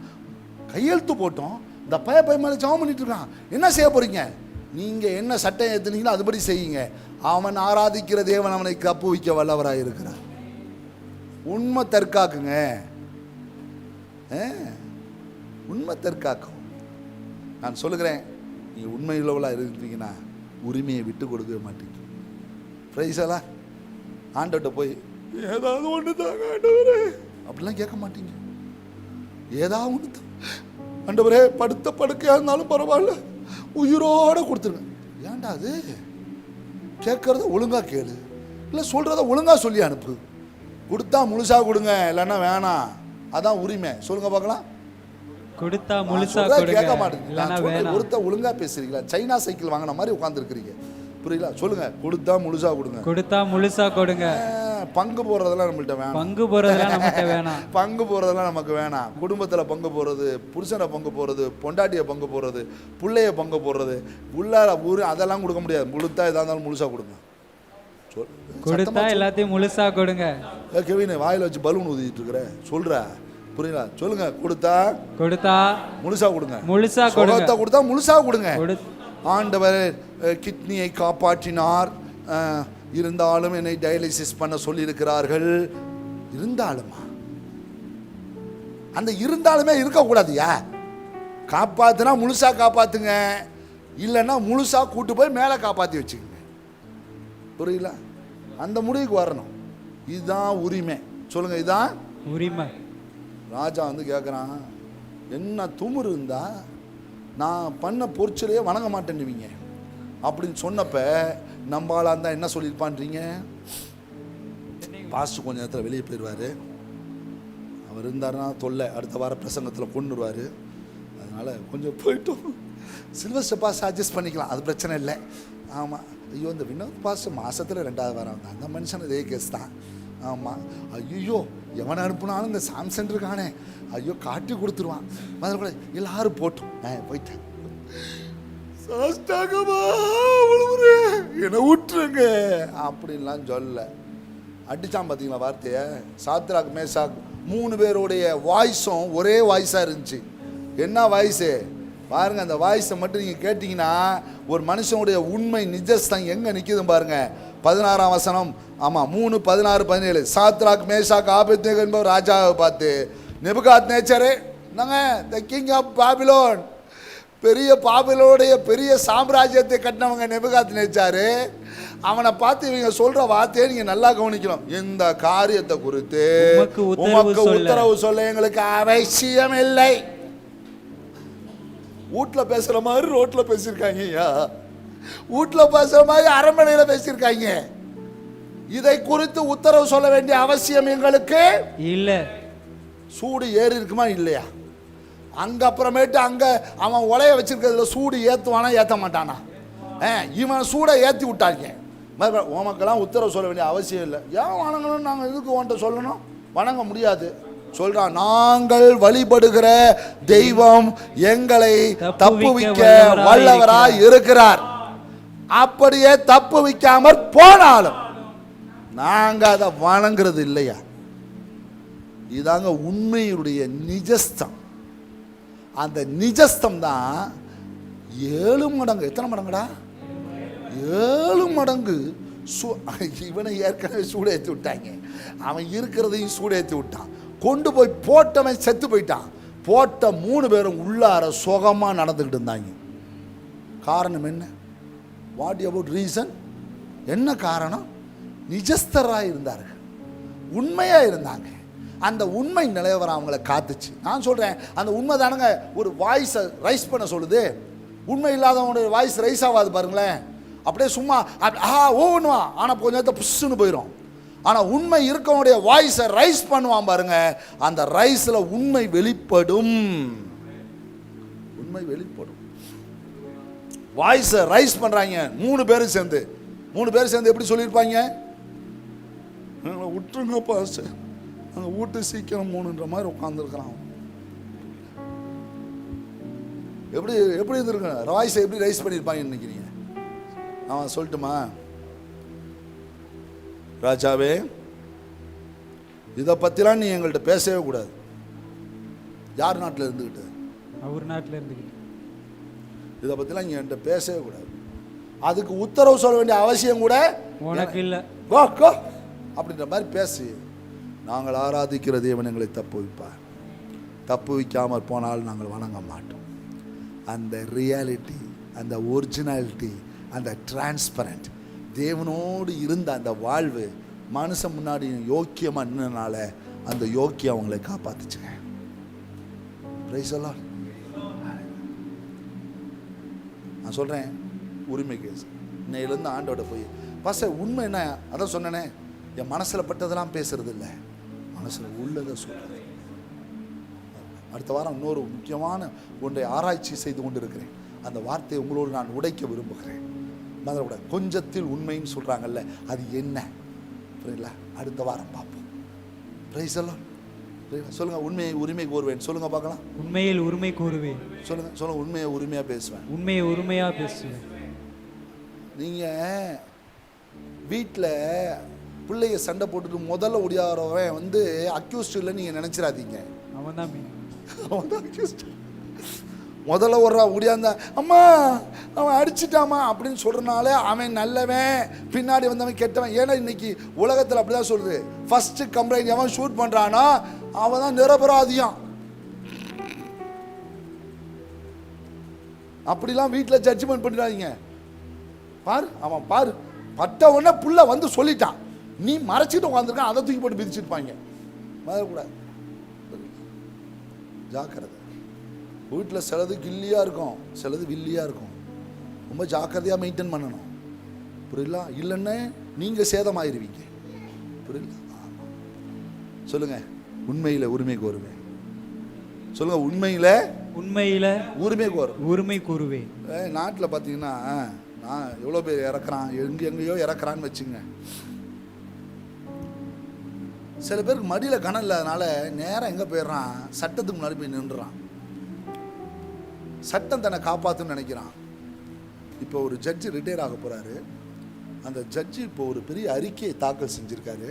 கையெழுத்து போட்டோம், இந்த பைய மேலே ஜெபம் பண்ணிட்டு இருக்கான். என்ன செய்ய போறீங்க? நீங்கள் என்ன சட்டம் ஏற்றுனீங்களோ அதுபடி செய்யுங்க. அவன் ஆராதிக்கிற தேவன் அவனை கப்பு வைக்க வல்லவராக இருக்கிறார். உண்மை தற்காக்குங்க, உண்மை தற்காக்கும். நான் சொல்லுகிறேன், நீங்கள் உண்மை உள்ளவளாக இருந்தீங்கன்னா உரிமையை விட்டு கொடுக்கவே மாட்டீங்க. பிரைஸெல்லாம் ஆண்டவர்கிட்ட போய் ஏதாவது ஒன்று தாங்க ஆண்டவரே அப்படிலாம் கேட்க மாட்டீங்க. ஏதாவது ஒன்று தான் ஆண்டவரே, படுத்த படுக்கையாக இருந்தாலும் பரவாயில்ல, உயிரோட கொடுத்துருங்க. ஏன்டா அது? கேட்கறத ஒழுங்கா கேளு, இல்லை சொல்றத ஒழுங்கா சொல்லி அனுப்பு. கொடுத்தா முழுசா கொடுங்க, இல்லைன்னா வேணாம். அதான் உரிமை. சொல்லுங்க பார்க்கலாம். கொடுத்தா முழுசா கேட்க மாட்டேங்க. ஒருத்த ஒழுங்கா பேசுறீங்களா? சைனா சைக்கிள் வாங்கின மாதிரி உட்கார்ந்து இருக்கிறீங்க. புரியல? சொல்லுங்க. கொடுத்தா முழுசா கொடுங்க. கொடுத்தா முழுசா கொடுங்க. பங்கு போறதெல்லாம் நம்மள்ட்ட வேணாம். பங்கு போறதெல்லாம் நம்மகிட்ட வேணாம். பங்கு போறதெல்லாம் நமக்கு வேணாம். குடும்பத்துல பங்கு போறது, புருஷனை பங்கு போறது, பொண்டாட்டிய பங்கு போறது, பிள்ளைய பங்கு போறது, உள்ளார ஊரு அதெல்லாம் கொடுக்க முடியாது. கொடுத்தா எதா இருந்தாலும் முழுசா கொடுங்க. கொடுத்தா எல்லாத்தையும் முழுசா கொடுங்க. கெவின் வாயில வச்சு பலூன் ஊதிட்டு இருக்கிற சொல்ற, புரியல? சொல்லுங்க. கொடுத்தா முழுசா கொடுங்க. முழுசா கொடுங்க. கொடுத்தா முழுசா கொடுங்க. ஆண்டவர் கிட்னியை காப்பாற்றினார், இருந்தாலும் என்னை டயாலிசிஸ் பண்ண சொல்லி இருக்கிறார்கள். இருந்தாலுமா? அந்த இருந்தாலுமே இருக்கக்கூடாதுயா. காப்பாத்துனா முழுசா காப்பாத்துங்க, இல்லைன்னா முழுசா கூட்டு போய் மேலே காப்பாற்றி வச்சுக்கோங்க. புரியல? அந்த முடிவுக்கு வரணும். இதுதான் உரிமை. சொல்லுங்க, இதுதான் உரிமை. ராஜா வந்து கேட்குறான், என்ன துமுறு இருந்தா நான் பண்ண பொறிச்சலையே வணங்க மாட்டேன்னுவீங்க அப்படின்னு சொன்னப்ப நம்மளாக இருந்தால் என்ன சொல்லியிருப்பான்றீங்க? பாஸ்ட் கொஞ்ச நேரத்தில் வெளியே போயிடுவார். அவர் இருந்தாருன்னா தொல்லை, அடுத்த வார பிரசங்கத்தில் கொண்டுருவார். அதனால் கொஞ்சம் போயிட்டோம். சில்வஸ்டர் பாஸ் அட்ஜஸ்ட் பண்ணிக்கலாம், அது பிரச்சனை இல்லை. ஆமாம். ஐயோ, இந்த வினோத் பாஸ் மாதத்தில் 2வது வாரம் தான், அந்த மனுஷன் இதே கேஸ் தான். ஆமாம். ஐயோ, எவனை அனுப்புனாலும் இந்த சாம்சன் இருக்கானே, ஐயோ காட்டி கொடுத்துருவான். முதல்ல கூட எல்லாரும் போட்டோம், போயிட்டேன். என்னை விட்டுருங்க அப்படின்லாம் சொல்ல அடிச்சான். பார்த்தீங்களா வார்த்தையை? சாத்ராக் மேசாக் 3 பேருடைய வாய்ஸும் ஒரே வாய்ஸாக இருந்துச்சு. என்ன வாய்ஸு பாருங்க. அந்த வாய்ஸை மட்டும் நீங்கள் கேட்டிங்கன்னா ஒரு மனுஷனுடைய உண்மை நிஜஸ்தான் எங்கே நிற்கிதுன்னு பாருங்க. 16ஆம் வசனம். ஆமாம், 3, 16, 17. சாத்ராக் மேசாக் ஆபேத்நேகோ என்பவர் ராஜாவை பார்த்து, நெபுகாத் நேச்சரே, நாங்க த கிங் ஆஃப் பாபிலோன், பெரிய பாபிலோடைய பெரிய சாம்ராஜ்யத்தை கட்டினவங்க நெபுகாத் நேச்சாரு, அவனை பார்த்து இவங்க சொல்ற வார்த்தையை நீங்க நல்லா கவனிக்கணும். இந்த காரியத்தை குறித்து உமக்கு உத்தரவு சொல்ல எங்களுக்கு அவசியம் இல்லை. வீட்டுல பேசுற மாதிரி ரோட்ல பேசியிருக்காங்க. ஐயா, வீட்டுல பேசுற மாதிரி அரண்மனையில பேசியிருக்காங்க. இதை குறித்து உத்தரவு சொல்ல வேண்டிய அவசியம் எங்களுக்கு இல்ல. சூடு ஏறி இருக்குமா இல்லையா? அங்க அப்புறமேட்டு அங்க அவன் உலைய வச்சிருக்கிறதுல சூடு ஏத்துவானா ஏத்த மாட்டானா? இவன் சூடை ஏத்தி விட்டாங்க. உமக்கெல்லாம் உத்தரவு சொல்ல வேண்டிய அவசியம் இல்லை. ஏன் வணங்கணும்? நாங்கள் எதுக்கு உன்ட்ட சொல்லணும்? வணங்க முடியாது சொல்றான். நாங்கள் வழிபடுகிற தெய்வம் எங்களை தப்புவிக்க வல்லவராய் இருக்கிறார். அப்படியே தப்புவிக்காமற் போனாலும் நாங்க அதை வணங்குறது இல்லையா? இதாங்க உண்மையுடைய நிஜஸ்தம். அந்த நிஜஸ்தம் தான் 7 மடங்கு. எத்தனை மடங்குடா? 7 மடங்கு. இவனை ஏற்கனவே சூடேற்றி விட்டாங்க, அவன் இருக்கிறதையும் சூடேற்றி விட்டான். கொண்டு போய் போட்டவன் செத்து போயிட்டான். போட்ட 3 பேரும் உள்ளார சுகமா நடந்துக்கிட்டு இருந்தாங்க. காரணம் என்ன? What about reason? என்ன காரணம்? நிஜஸ்தராக இருந்தார்கள், உண்மையா இருந்தாங்க. அந்த உண்மை நிலவரம் அவங்களை காத்துச்சு. நான் சொல்றேன், அந்த உண்மை தானுங்க ஒரு வாய்ஸை ரைஸ் பண்ண சொல்லுது. உண்மை இல்லாதவனுடைய வாய்ஸ் ரைஸ் ஆகாது பாருங்களேன். அப்படியே சும்மா ஓடுவான், ஆனால் கொஞ்ச நேரத்தை புஷ்ஷுன்னு போயிடும். ஆனால் உண்மை இருக்கவனுடைய வாய்ஸை ரைஸ் பண்ணுவான் பாருங்க, அந்த ரைஸில் உண்மை வெளிப்படும். உண்மை வெளிப்படும். வாய்ஸை ரைஸ் பண்ணுறாங்க 3 பேரும் சேர்ந்து. 3 பேரும் சேர்ந்து எப்படி சொல்லியிருப்பாங்க? விட்டுருங்க பாஸ், அங்கே வீட்டு சீக்கிரம் 3ன்ற மாதிரி உட்காந்துருக்கிறான். எப்படி எப்படி இருந்திருக்க? வாய்ஸை எப்படி ரைஸ் பண்ணியிருப்பாங்கன்னு நினைக்கிறீங்க? அவன் சொல்லட்டுமா? ராஜாவே, இதை பற்றிலாம் நீ எங்கள்கிட்ட பேசவே கூடாது. யார் நாட்டில் இருந்துக்கிட்டு? அவர் நாட்டில் இருந்துக்கிட்டு. இதை பற்றிலாம் நீ என்கிட்ட பேசவே கூடாது. அதுக்கு உத்தரவு சொல்ல வேண்டிய அவசியம் கூட உனக்கு இல்லை. கோ கோ அப்படின்ற மாதிரி பேசி. நாங்கள் ஆராதிக்கிற தேவன் எங்களை தப்புவிப்பார். தப்புவிக்காமல் போனால் நாங்கள் வணங்க மாட்டோம். அந்த ரியாலிட்டி, அந்த ஒரிஜினாலிட்டி, அந்த டிரான்ஸ்பரண்ட் தேவனோடு இருந்த அந்த வாழ்வு மனுஷன் முன்னாடி யோக்கியமா நின்றனால அந்த யோக்கியம் அவங்களை காப்பாத்துச்சுங்க. Price the Lord. நான் சொல்றேன், உரிமை கேஸ் இன்னையிலேருந்து ஆண்டோட போய் பாஸ்டர் உண்மை என்ன, அதான் சொன்னேனே, என் மனசில் பட்டதெல்லாம் பேசுறது இல்லை, மனசில் உள்ளதை சொல்றது. அடுத்த வாரம் இன்னொரு முக்கியமான ஒன்றை ஆராய்ச்சி செய்து கொண்டு இருக்கிறேன். அந்த வார்த்தையை உங்களோடு நான் உடைக்க விரும்புகிறேன். கூட கொஞ்சத்தில் உண்மைன்னு சொல்றாங்கல்ல, அது என்ன புரியல? அடுத்த வாரம் பார்ப்போம். Price the Lord. சொல்லுங்க, உண்மையை உரிமை கூறுவேன் சொல்லுங்க பார்க்கலாம். உண்மையில் உரிமை கூறுவேன் சொல்லுங்க. சொல்லுங்க, உண்மையை உரிமையா பேசுவேன். உண்மையை உரிமையா பேசுவேன். நீங்க வீட்டில் பிள்ளைய சண்டை போட்டுட்டு முதல்ல ஒடியாரவன் வந்து அக்யூஸ்ட் இல்லை நீங்க நினைச்சிடாதீங்க. அவன் தான் அக்யூஸ்ட். முதல்ல ஒரு ஒடியாந்தா அம்மா அவன் அடிச்சிட்டாமா அப்படின்னு சொல்றதுனால அவன் நல்லவன், பின்னாடி வந்தவன் கெட்டவன். ஏன்னா இன்னைக்கு உலகத்தில் அப்படிதான் சொல்றது, ஃபர்ஸ்ட் கம்ப்ளைண்ட் அவன் ஷூட் பண்றானா அவன் தான் நிரபராதியான். அப்படிலாம் வீட்டில் ஜட்ஜ்மெண்ட் பண்ணிடாதீங்க. பாரு அவன் பாரு பட்ட உடனே புள்ள வந்து சொல்லிட்டான், நீ மறைச்சிட்டு உட்காந்துருக்கான், அதை தூக்கி போட்டு மிதிச்சிருப்பாங்க. மறக்கூடாது, ஜாக்கிரதை. வீட்டில் சிலது கில்லியாக இருக்கும், சிலது வில்லியாக இருக்கும். ரொம்ப ஜாக்கிரதையாக மெயின்டைன் பண்ணணும். புரியல? இல்லைன்னு நீங்கள் சேதமாயிருவீங்க. புரியல? சொல்லுங்க, உண்மையில் உரிமை கோருவேன் சொல்லுங்க. உண்மையில் உரிமை கூறுவேன். நாட்டில் பார்த்தீங்கன்னா நான் எவ்வளோ பேர் இறக்குறான், எங்கேயோ இறக்குறான்னு வச்சுங்க. சில பேருக்கு மடியில் கணம் இல்லாதனால நேரம் எங்கே போயிடுறான், சட்டத்துக்கு முன்னாடி போய் நின்றுறான். சட்டம் தன்னை காப்பாற்றுன்னு நினைக்கிறான். இப்போ ஒரு ஜட்ஜி ரிட்டையர் ஆக போகிறாரு. அந்த ஜட்ஜி இப்போ ஒரு பெரிய அறிக்கையை தாக்கல் செஞ்சுருக்காரு.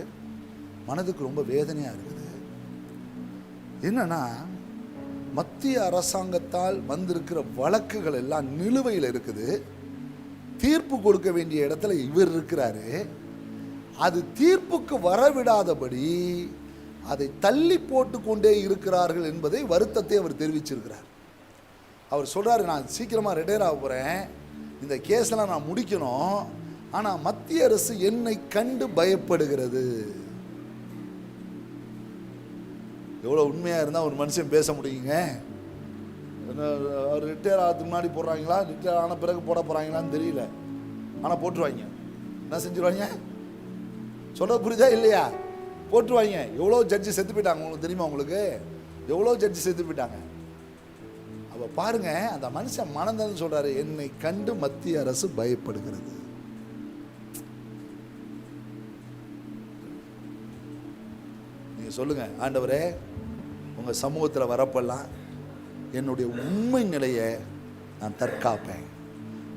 மனதுக்கு ரொம்ப வேதனையாக இருக்குது. என்னன்னா, மத்திய அரசாங்கத்தால் வந்திருக்கிற வழக்குகள் எல்லாம் நிலுவையில் இருக்குது. தீர்ப்பு கொடுக்க வேண்டிய இடத்துல இவர் இருக்கிறாரு. அது தீர்ப்புக்கு வரவிடாதபடி அதை தள்ளி போட்டு கொண்டே இருக்கிறார்கள் என்பதை வருத்தத்தை அவர் தெரிவிச்சிருக்கிறார். அவர் சொல்றாரு, நான் சீக்கிரமா ரிட்டையர் ஆக போறேன், இந்த கேஸ்லாம் நான் முடிக்கணும், ஆனா மத்திய அரசு என்னை கண்டு பயப்படுகிறது. எவ்வளவு உண்மையா இருந்தா ஒரு மனுஷன் பேச முடியுங்க? அவர் ரிட்டையர் ஆகிறதுக்கு முன்னாடி போடுறாங்களா, ரிட்டையர் ஆன பிறகு போட போறாங்களான்னு தெரியல, ஆனா போட்டுருவாங்க. என்ன செஞ்சிருவாங்க? சொல்ற புரியுதா இல்லையா? போட்டுருவாங்க. எவ்வளோ ஜட்ஜி செத்து போயிட்டாங்க உங்களுக்கு தெரியுமா? உங்களுக்கு எவ்வளோ ஜட்ஜி செத்து போயிட்டாங்க. அப்ப பாருங்க, அந்த மனுஷன் மனந்தன்னு சொல்றாரு, என்னை கண்டு மத்திய அரசு பயப்படுகிறது. நீங்க சொல்லுங்க, ஆண்டவரே உங்க சமூகத்தில் வரப்பெல்லாம் என்னுடைய உண்மை நிலையை நான் தற்காப்பேன்.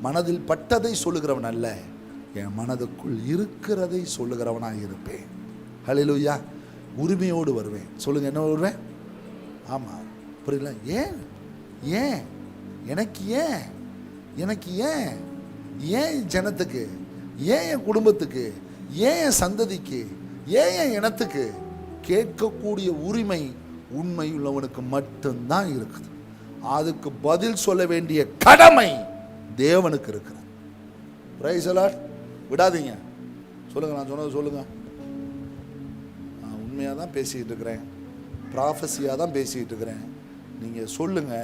மனதில் பட்டதை சொல்லுகிறவன் அல்ல, என் மனதுக்குள் இருக்கிறதை சொல்லுகிறவனாக இருப்பேன். ஹல்லேலூயா. உரிமையோடு வருவேன். சொல்லுங்க, என்ன வருவேன்? ஆமாம். புரியல? ஏன் ஏன் எனக்கு ஏன் எனக்கு ஏன் ஏன் ஜனத்துக்கு, ஏன் என் குடும்பத்துக்கு, ஏன் என் சந்ததிக்கு, ஏன் என் இனத்துக்கு கேட்கக்கூடிய உரிமை உண்மையுள்ளவனுக்கு மட்டும்தான் இருக்குது. அதுக்கு பதில் சொல்ல வேண்டிய கடமை தேவனுக்கு இருக்கிறது. Price the Lord. விடாதீங்க. சொல்லுங்க, நான் சொன்னது சொல்லுங்க. நான் உண்மையாக தான் பேசிக்கிட்டு இருக்கிறேன், ப்ராஃபஸியாக தான் பேசிக்கிட்டு இருக்கிறேன். நீங்கள் சொல்லுங்க,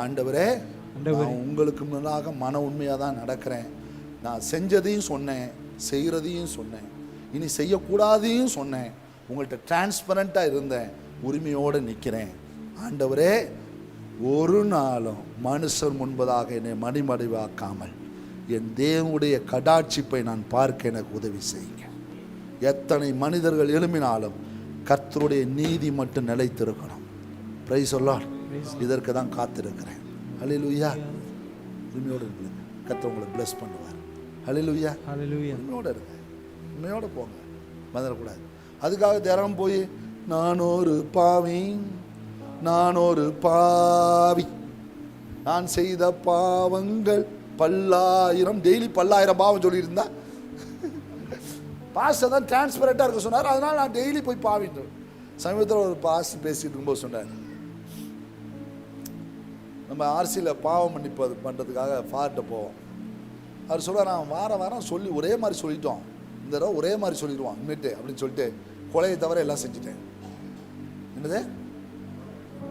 ஆண்டவரே நான் உங்களுக்கு முன்னாக மன உண்மையாக தான் நடக்கிறேன். நான் செஞ்சதையும் சொன்னேன், செய்கிறதையும் சொன்னேன், இனி செய்யக்கூடாதையும் சொன்னேன். உங்கள்கிட்ட டிரான்ஸ்பரண்ட்டாக இருந்தேன், உரிமையோடு நிற்கிறேன். ஆண்டவரே ஒரு நாளும் மனுஷர் முன்பதாக என்னை மணிமடிவாக்காமல் என் தேவனுடைய கடாட்சிப்பை நான் பார்க்க எனக்கு உதவி செய்யுங்க. எத்தனை மனிதர்கள் எழும்பினாலும் கர்த்தருடைய நீதி மட்டும் நிலைத்திருக்கணும். Price the Lord. இதற்கு தான் காத்திருக்கிறேன். ஹல்லேலூயா. உண்மையோடு இருங்க, கர்த்தர் உங்களை பிளஸ் பண்ணுவார். ஹல்லேலூயா. உண்மையோடு இருங்க, உண்மையோடு போங்க, மறந்துடக்கூடாது. அதுக்காக தினம் போய் நான் ஒரு பாவி, நான் செய்த பாவங்கள் பல்லாயிரம், டெய்லி பல்லாயிரம் பாவம் சொல்லியிருந்தா பாஸ்டர் தான் டிரான்ஸ்பரண்டாக இருக்க சொன்னார். அதனால் நான் டெய்லி போய் பாவிட்டு. சமீபத்தில் ஒரு பாஸ்டர் பேசிட்டு இருக்கும்போது சொன்னார், நம்ம ஆர்சியில் பாவம் மன்னிப்பது பண்ணுறதுக்காக ஃபார்ட்ட போவோம். அவர் சொல்கிறார், நான் வாரம் சொல்லி ஒரே மாதிரி சொல்லிட்டோம், இந்த தடவை ஒரே மாதிரி சொல்லிடுவான் இனிமேட்டு அப்படின்னு சொல்லிட்டு கொலையை தவிர எல்லாம் செஞ்சுட்டேன். என்னது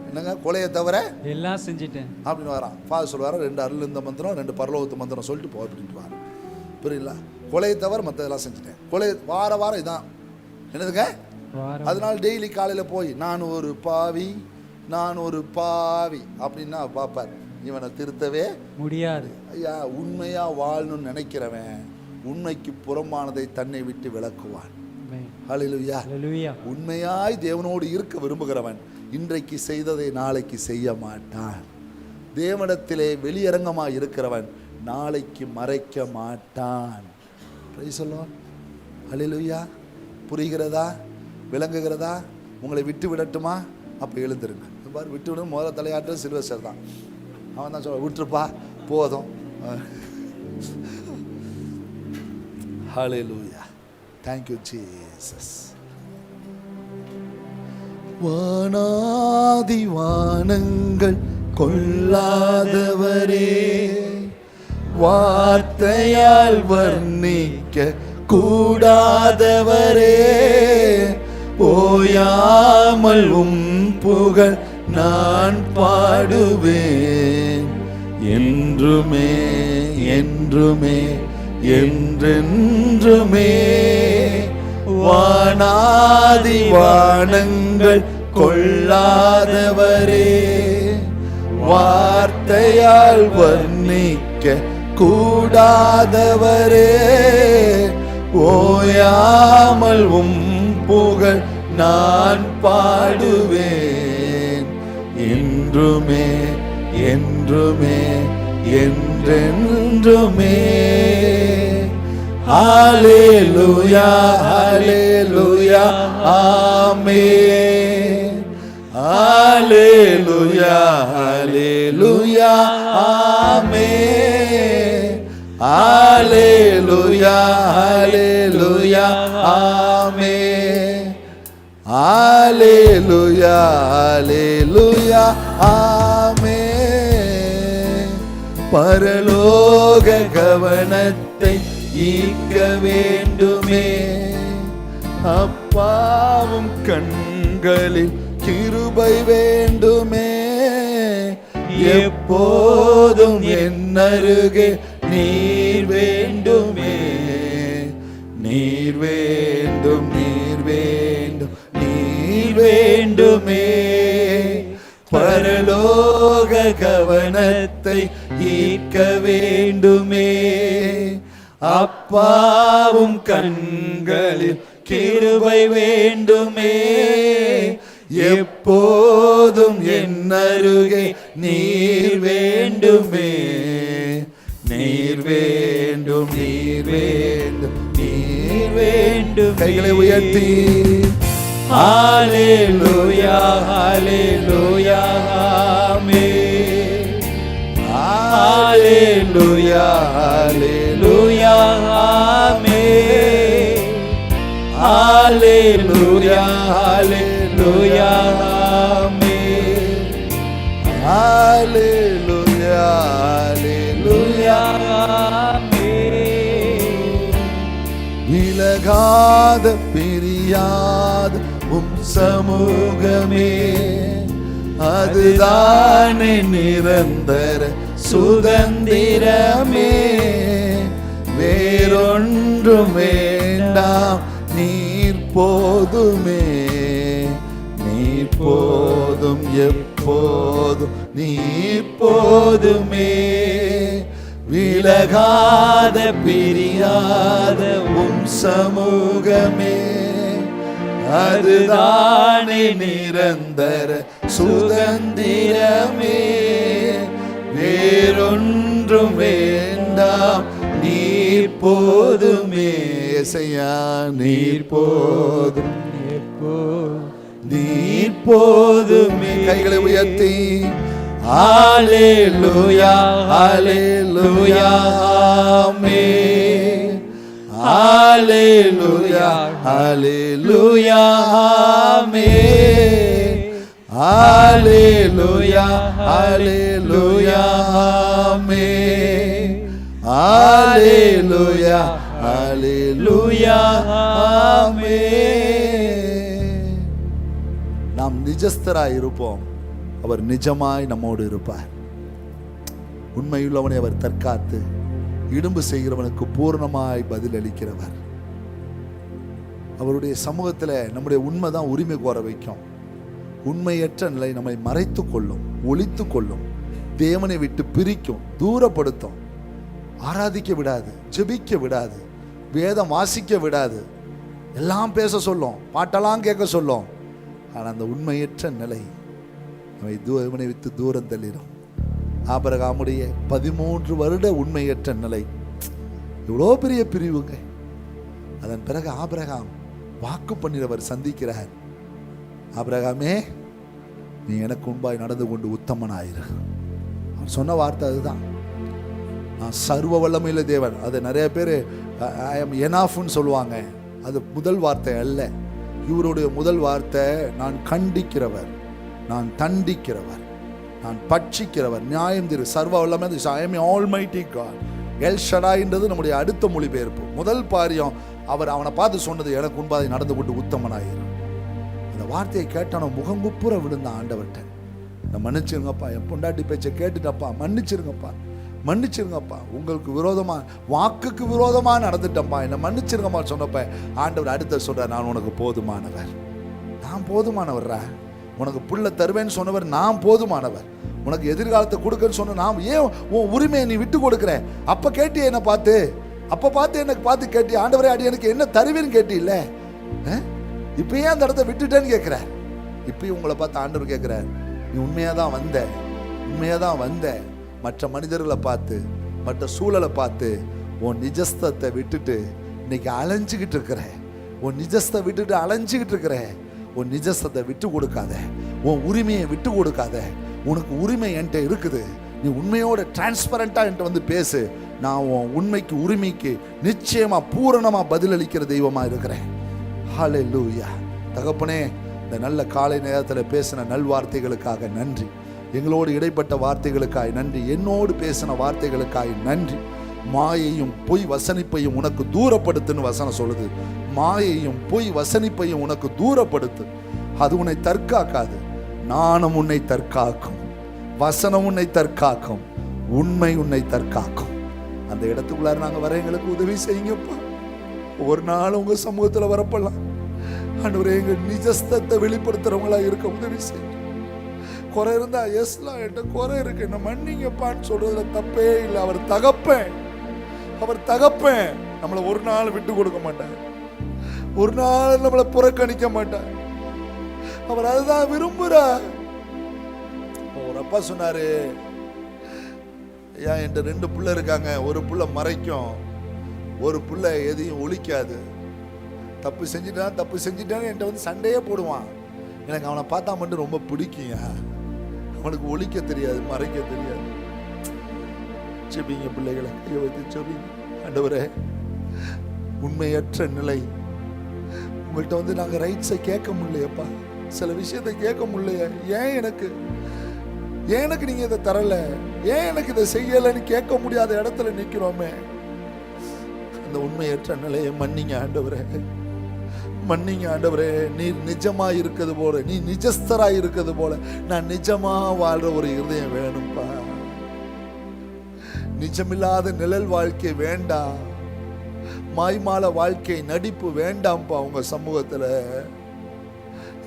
என்னங்க? கொலையை தவிர எல்லாம் செஞ்சுட்டேன் அப்படின்னு வரான். ஃபாதர் சொல்லுவார், 2 அருள் இந்த மந்திரம் 2 பரலோகத்து மந்திரம் சொல்லிட்டு போ அப்படின்ட்டு வார். புரியல? கொலையை தவிர மற்றதெல்லாம் செஞ்சுட்டேன். கொலை வாரம் இதான் என்னதுங்க? அதனால டெய்லி காலையில் போய் நான் ஒரு பாவி அப்படின்னா பார்ப்பார், இவனை திருத்தவே முடியாது. ஐயா, உண்மையா வாழணும்னு நினைக்கிறவன் உண்மைக்கு புறம்பானதை தன்னை விட்டு விலக்குவான். ஹல்லேலூயா. உண்மையாய் தேவனோடு இருக்க விரும்புகிறவன் இன்றைக்கு செய்ததை நாளைக்கு செய்ய மாட்டான். தேவனிடத்திலே வெளியரங்கமாக இருக்கிறவன் நாளைக்கு மறைக்க மாட்டான். Praise the lord. ஹல்லேலூயா. புரிகிறதா? விளங்குகிறதா? உங்களை விட்டு விடட்டுமா? அப்போ எழுந்துருங்க. பாரு, விட்டு விட முதல்ல தலையாட்டு சில்வஸ்டர் தான். அவன் தான் சொல்ல, விட்டுருப்பா போதும். ஹல்லேலூயா. Thank you Jesus. வானாதி வானங்கள் கொள்ளாதவரே, வார்த்தையால் வர்ணிக்க கூடாதவரே, ஓயாமல் புகழ் நான் பாடுவேன் என்றுமே என்றுமே என்றென்றுமே. வானாதி வானங்கள் கொள்ளாதவரே, வார்த்தையால் வர்ணிக்க கூடாதவரே, ஓயாமல் புகழ் நான் பாடுவேன் என்றுமே என்றுமே என்றென்றுமே. ஹல்லேலூயா ஹல்லேலூயா ஆமென். ஹல்லேலூயா ஹல்லேலூயா ஆமென். ஹல்லேலூயா ஹல்லேலூயா ஆமென். ஹல்லேலூயா ஹல்லேலூயா ஆமென். பரலோக கவனத்தை ஈர்க்க வேண்டுமே, அப்பாவும் கண்களில் கிருபை வேண்டுமே, எப்போதும் என் அருகே நீர் வேண்டுமே, நீர் வேண்டும் நீர் வேண்டும் நீர் வேண்டுமே. பரலோக கவனத்தை ஈர்க்க வேண்டுமே, அப்பாவும் கண்களில் கிருபை வேண்டுமே, எப்போதும் என் அருகே நீர் வேண்டுமே, நீர் வேண்டும் நீர் வேண்டும் நீர் வேண்டும். கைகளை உயர்த்தி ஹல்லேலூயா ஹல்லேலூயா ஆமென். ஹல்லேலூயா ஹல்லேலூயா ஆமென். ஹல்லேலூயா ஹல்லேலூயா ஆமென். ஹல்லேலூயா ஹல்லேலூயா ஆமென். விலகாத பிரியாத சமூகமே, அதுதானே நிரந்தர சுதந்திரமே, வேறொன்றும் வேண்டாம் நீர் போதுமே, நீர் போதும் எப்போதும் நீர் போதுமே. விலகாத பிரியாத சமூகமே, அதுதானே நிரந்தர சுதந்திரமே, வேறொன்றும் வேண்டாம் நீர் போதுமே. இசையா நீர் போதும் நீர் போதுமே. கைகளை உயர்த்தி ஹல்லேலூயா ஹல்லேலூயா ஆமென். ஹல்லேலூயா ஹல்லேலூயா ஆமென். ஹல்லேலூயா ஹல்லேலூயா ஆமென். ஹalleluya ஹalleluya ஆமென். நாம் நிஜஸ்தராய் இருப்போம், அவர் நிஜமாய் நம்மோடு இருப்பார். உண்மையுள்ளவனை அவர் தற்காத்து இடும்பு செய்கிறவனுக்கு பூர்ணமாய் பதில் அளிக்கிறவர். அவருடைய சமூகத்தில் நம்முடைய உண்மை தான் உரிமை கோர வைக்கும். உண்மையற்ற நிலை நம்மை மறைத்து கொள்ளும், ஒளித்து கொள்ளும், தேவனை விட்டு பிரிக்கும், தூரப்படுத்தும், ஆராதிக்க விடாது, ஜெபிக்க விடாது, வேதம் வாசிக்க விடாது, எல்லாம் பேச சொல்லும், பாட்டெல்லாம் கேட்க சொல்லும். ஆனால் அந்த உண்மையற்ற நிலை நம்மை தேவனை விட்டு தூரம் தள்ளிடும். ஆபிரகாமுடைய 13 வருட உண்மையற்ற நிலை எவ்வளோ பெரிய பிரிவுங்க. அதன் பிறகு ஆபிரகாம் வாக்கு பண்ணினவர் சந்திக்கிறார். ஆபிரகாமே, நீ எனக்கு முன்பாய் நடந்து கொண்டு உத்தமனாயிரு. அவர் சொன்ன வார்த்தை அதுதான். நான் சர்வ வல்லமையுள்ள தேவன். அது நிறைய பேர் ஐ எம் எனாஃப்னு சொல்லுவாங்க. அது முதல் வார்த்தை அல்ல. இவருடைய முதல் வார்த்தை நான் கண்டிக்கிறவர், நான் தண்டிக்கிறவர், நான் பட்சிக்கிறவர், நியாயம் தீரு, சர்வ வல்லமை. I am almighty God. El ஷடாய்ன்றது நம்முடைய அடுத்த மொழிபெயர்ப்பு. முதல் பாரியம் அவனை பார்த்து சொன்னது, எனக்கு முன்பாக நடந்து கொண்டு உத்தமனாயிரு. அந்த வார்த்தையை கேட்டான முகங்குப்புற விழுந்தான் ஆண்டவர்கிட்ட. நான் மன்னிச்சிருங்கப்பா, என் பொண்டாட்டி பேச்சை கேட்டுட்டப்பா, மன்னிச்சிருங்கப்பா, மன்னிச்சிருங்கப்பா, உங்களுக்கு விரோதமாக, வாக்குக்கு விரோதமாக நடந்துட்டப்பா, என்னை மன்னிச்சிருங்கப்பா சொன்னப்ப ஆண்டவர் அடுத்த சொல்கிறார், நான் உனக்கு போதுமானவர். நான் போதுமானவர்ரா. உனக்கு புள்ள தருவேன்னு சொன்னவர் நான் போதுமானவர். உனக்கு எதிர்காலத்தை கொடுக்கன்னு சொன்ன நான் ஏன் உன் உரிமையை நீ விட்டு கொடுக்குற? அப்போ கேட்டியே என்னை பார்த்து, அப்போ பார்த்து எனக்கு பார்த்து கேட்டி, ஆண்டவரே அடி எனக்கு என்ன தருவேன்னு கேட்டில்ல, இப்போ ஏன் அந்த இடத்த விட்டுட்டேன்னு கேட்குறார். இப்பயும் உங்களை பார்த்து ஆண்டவர் கேட்குறார், நீ உண்மையாக தான் வந்த, உண்மையாக தான் வந்த. மற்ற மனிதர்களை பார்த்து, மற்ற சூழலை பார்த்து உன் நிஜஸ்தத்தை விட்டுட்டு இன்னைக்கு அலைஞ்சிக்கிட்டு இருக்கிற, உன் நிஜஸ்தை விட்டுட்டு அலைஞ்சிக்கிட்டு இருக்கிற. உன் நிஜஸ்தத்தை விட்டு கொடுக்காத, உன் உரிமையை விட்டு கொடுக்காத. உனக்கு உரிமை என்கிட்ட இருக்குது. நீ உண்மையோட டிரான்ஸ்பரண்டா என்கிட்ட வந்து பேசு. நான் உன் உண்மைக்கு, உரிமைக்கு நிச்சயமா பூரணமா பதிலளிக்கிற தெய்வமா இருக்கிறேன். ஹல்லேலூயா. தகப்பனே, இந்த நல்ல காலை நேரத்தில் பேசின நல்வார்த்தைகளுக்காக நன்றி. எங்களோடு இடைப்பட்ட வார்த்தைகளுக்காய் நன்றி. என்னோடு பேசின வார்த்தைகளுக்காய் நன்றி. மாயையும் பொய் வசனிப்பையும் உனக்கு தூரப்படுத்துன்னு வசனம் சொல்லுது. மாயையும் பொய் வசனிப்பையும் உனக்கு தூரப்படுத்து. அது உன்னை தற்காக்காது. நாணம் உன்னை தற்காக்கும், வசனம் உன்னை தற்காக்கும், உண்மை உன்னை தற்காக்கும். அந்த இடத்துக்குள்ளார நாங்கள் வர எங்களுக்கு உதவி செய்யுங்கப்பா. ஒரு நாள் உங்க சமூகத்தில் வரப்படலாம் ஆண்டவரே, எங்க நிஜஸ்தத்தை வெளிப்படுத்துறவங்களா இருக்க உதவி செய்யுங்க. குறை இருந்தா எஸ்லாம் என்கிட்ட குறை இருக்கு, என்ன மன்னிங்கப்பான்னு சொல்றதுல தப்பே இல்லை. அவர் தகப்பேன், அவர் தகப்பேன். நம்மளை ஒரு நாள் விட்டு கொடுக்க மாட்டார், ஒரு நாள் நம்மளை புறக்கணிக்க மாட்டார். அவர் அதுதான் விரும்புறார். ஒரு அப்பா சொன்னாரு, ஏன் என்கிட்ட 2 பிள்ளை இருக்காங்க, ஒரு பிள்ளை மறைக்கும், ஒரு பிள்ளை எதையும் ஒழிக்காது. தப்பு செஞ்சுட்டான்னு என்கிட்ட வந்து சண்டையே போடுவான். எனக்கு அவனை பார்த்தா மட்டும் ரொம்ப பிடிக்குங்க. அவனுக்கு ஒழிக்க தெரியாது, மறைக்க தெரியாது. செபிங்க பிள்ளைகளை, கையை வைத்து செபிங்க. ஆண்டவரே, உண்மையற்ற நிலை உங்கள்கிட்ட வந்து நாங்கள் ரைட்ஸை கேட்க முடியலையப்பா, சில விஷயத்தை கேட்க முடியலையே. ஏன் எனக்கு நீங்க இதை தரல, ஏன் எனக்கு இதை செய்யலைன்னு கேட்க முடியாத இடத்துல நிற்கிறோமே. அந்த உண்மையற்ற நிலையை மன்னிங்க ஆண்டவரே, மன்னிங்க ஆண்டவரே. நீர் நிஜமா இருக்கிறது போல, நீ நிஜஸ்தரா இருக்கிறது போல நான் நிஜமா வாழ்ற ஒரு இருதயம் வேணும்பா. நிஜமில்லாத நிழல் வாழ்க்கை வேண்டாம், மாய்மால வாழ்க்கை, நடிப்பு வேண்டாம்ப்பா. உங்க சமூகத்துல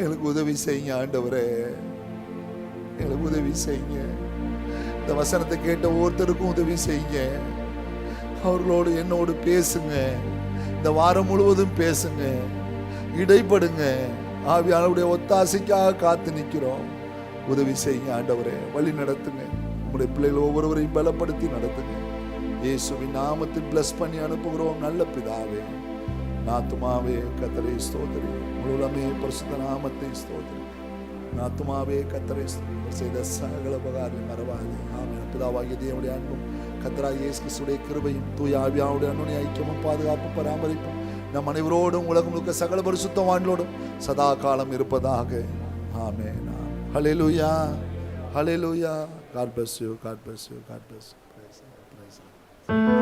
எனக்கு உதவி செய்யுங்க ஆண்டவரே, எனக்கு உதவி செய்யுங்க. இந்த வசனத்தை கேட்ட ஒவ்வொருத்தருக்கும் உதவி செய்யுங்க. அவர்களோடு என்னோடு பேசுங்க, இந்த வாரம் முழுவதும் பேசுங்க, இடைப்படுங்க. ஆவியானவருடைய ஒத்தாசைக்காக காத்து நிற்கிறோம். உதவி செய்யுங்க ஆண்டவரே, வழி நடத்துங்க. உங்களுடைய பிள்ளைகள் ஒவ்வொருவரையும் பலப்படுத்தி நடத்துங்க. இயேசுவின் நாமத்தில் பிளஸ் பண்ணி அனுப்புகிறோம் நல்ல பிதாவே. நாத்துமாவே கர்த்தரை ஸ்தோத்திரி, முழுவதுமே பரிசுத்த நாமத்தை ஸ்தோத்திரி. நாத்துமாவே கர்த்தரை செய்த சகல உபகாரம் மறவாது. ஆமென். பிதாவாகிய தேவனுடைய அன்பும் கர்த்தராகிய இயேசு கிறிஸ்துவின் கிருபையும் தூய ஆவியானவருடைய அன்பின் ஐக்கியமும் பாதுகாப்பும் பராமரிப்பும் நம் அனைவரோடும் உலகம் முழுக்க சகல பரிசுத்தவான்களோடும் சதா காலம் இருப்பதாக. ஆமென். ஹல்லேலூயா, ஹல்லேலூயா. God bless you, God bless you, God bless you. Praise God, praise God.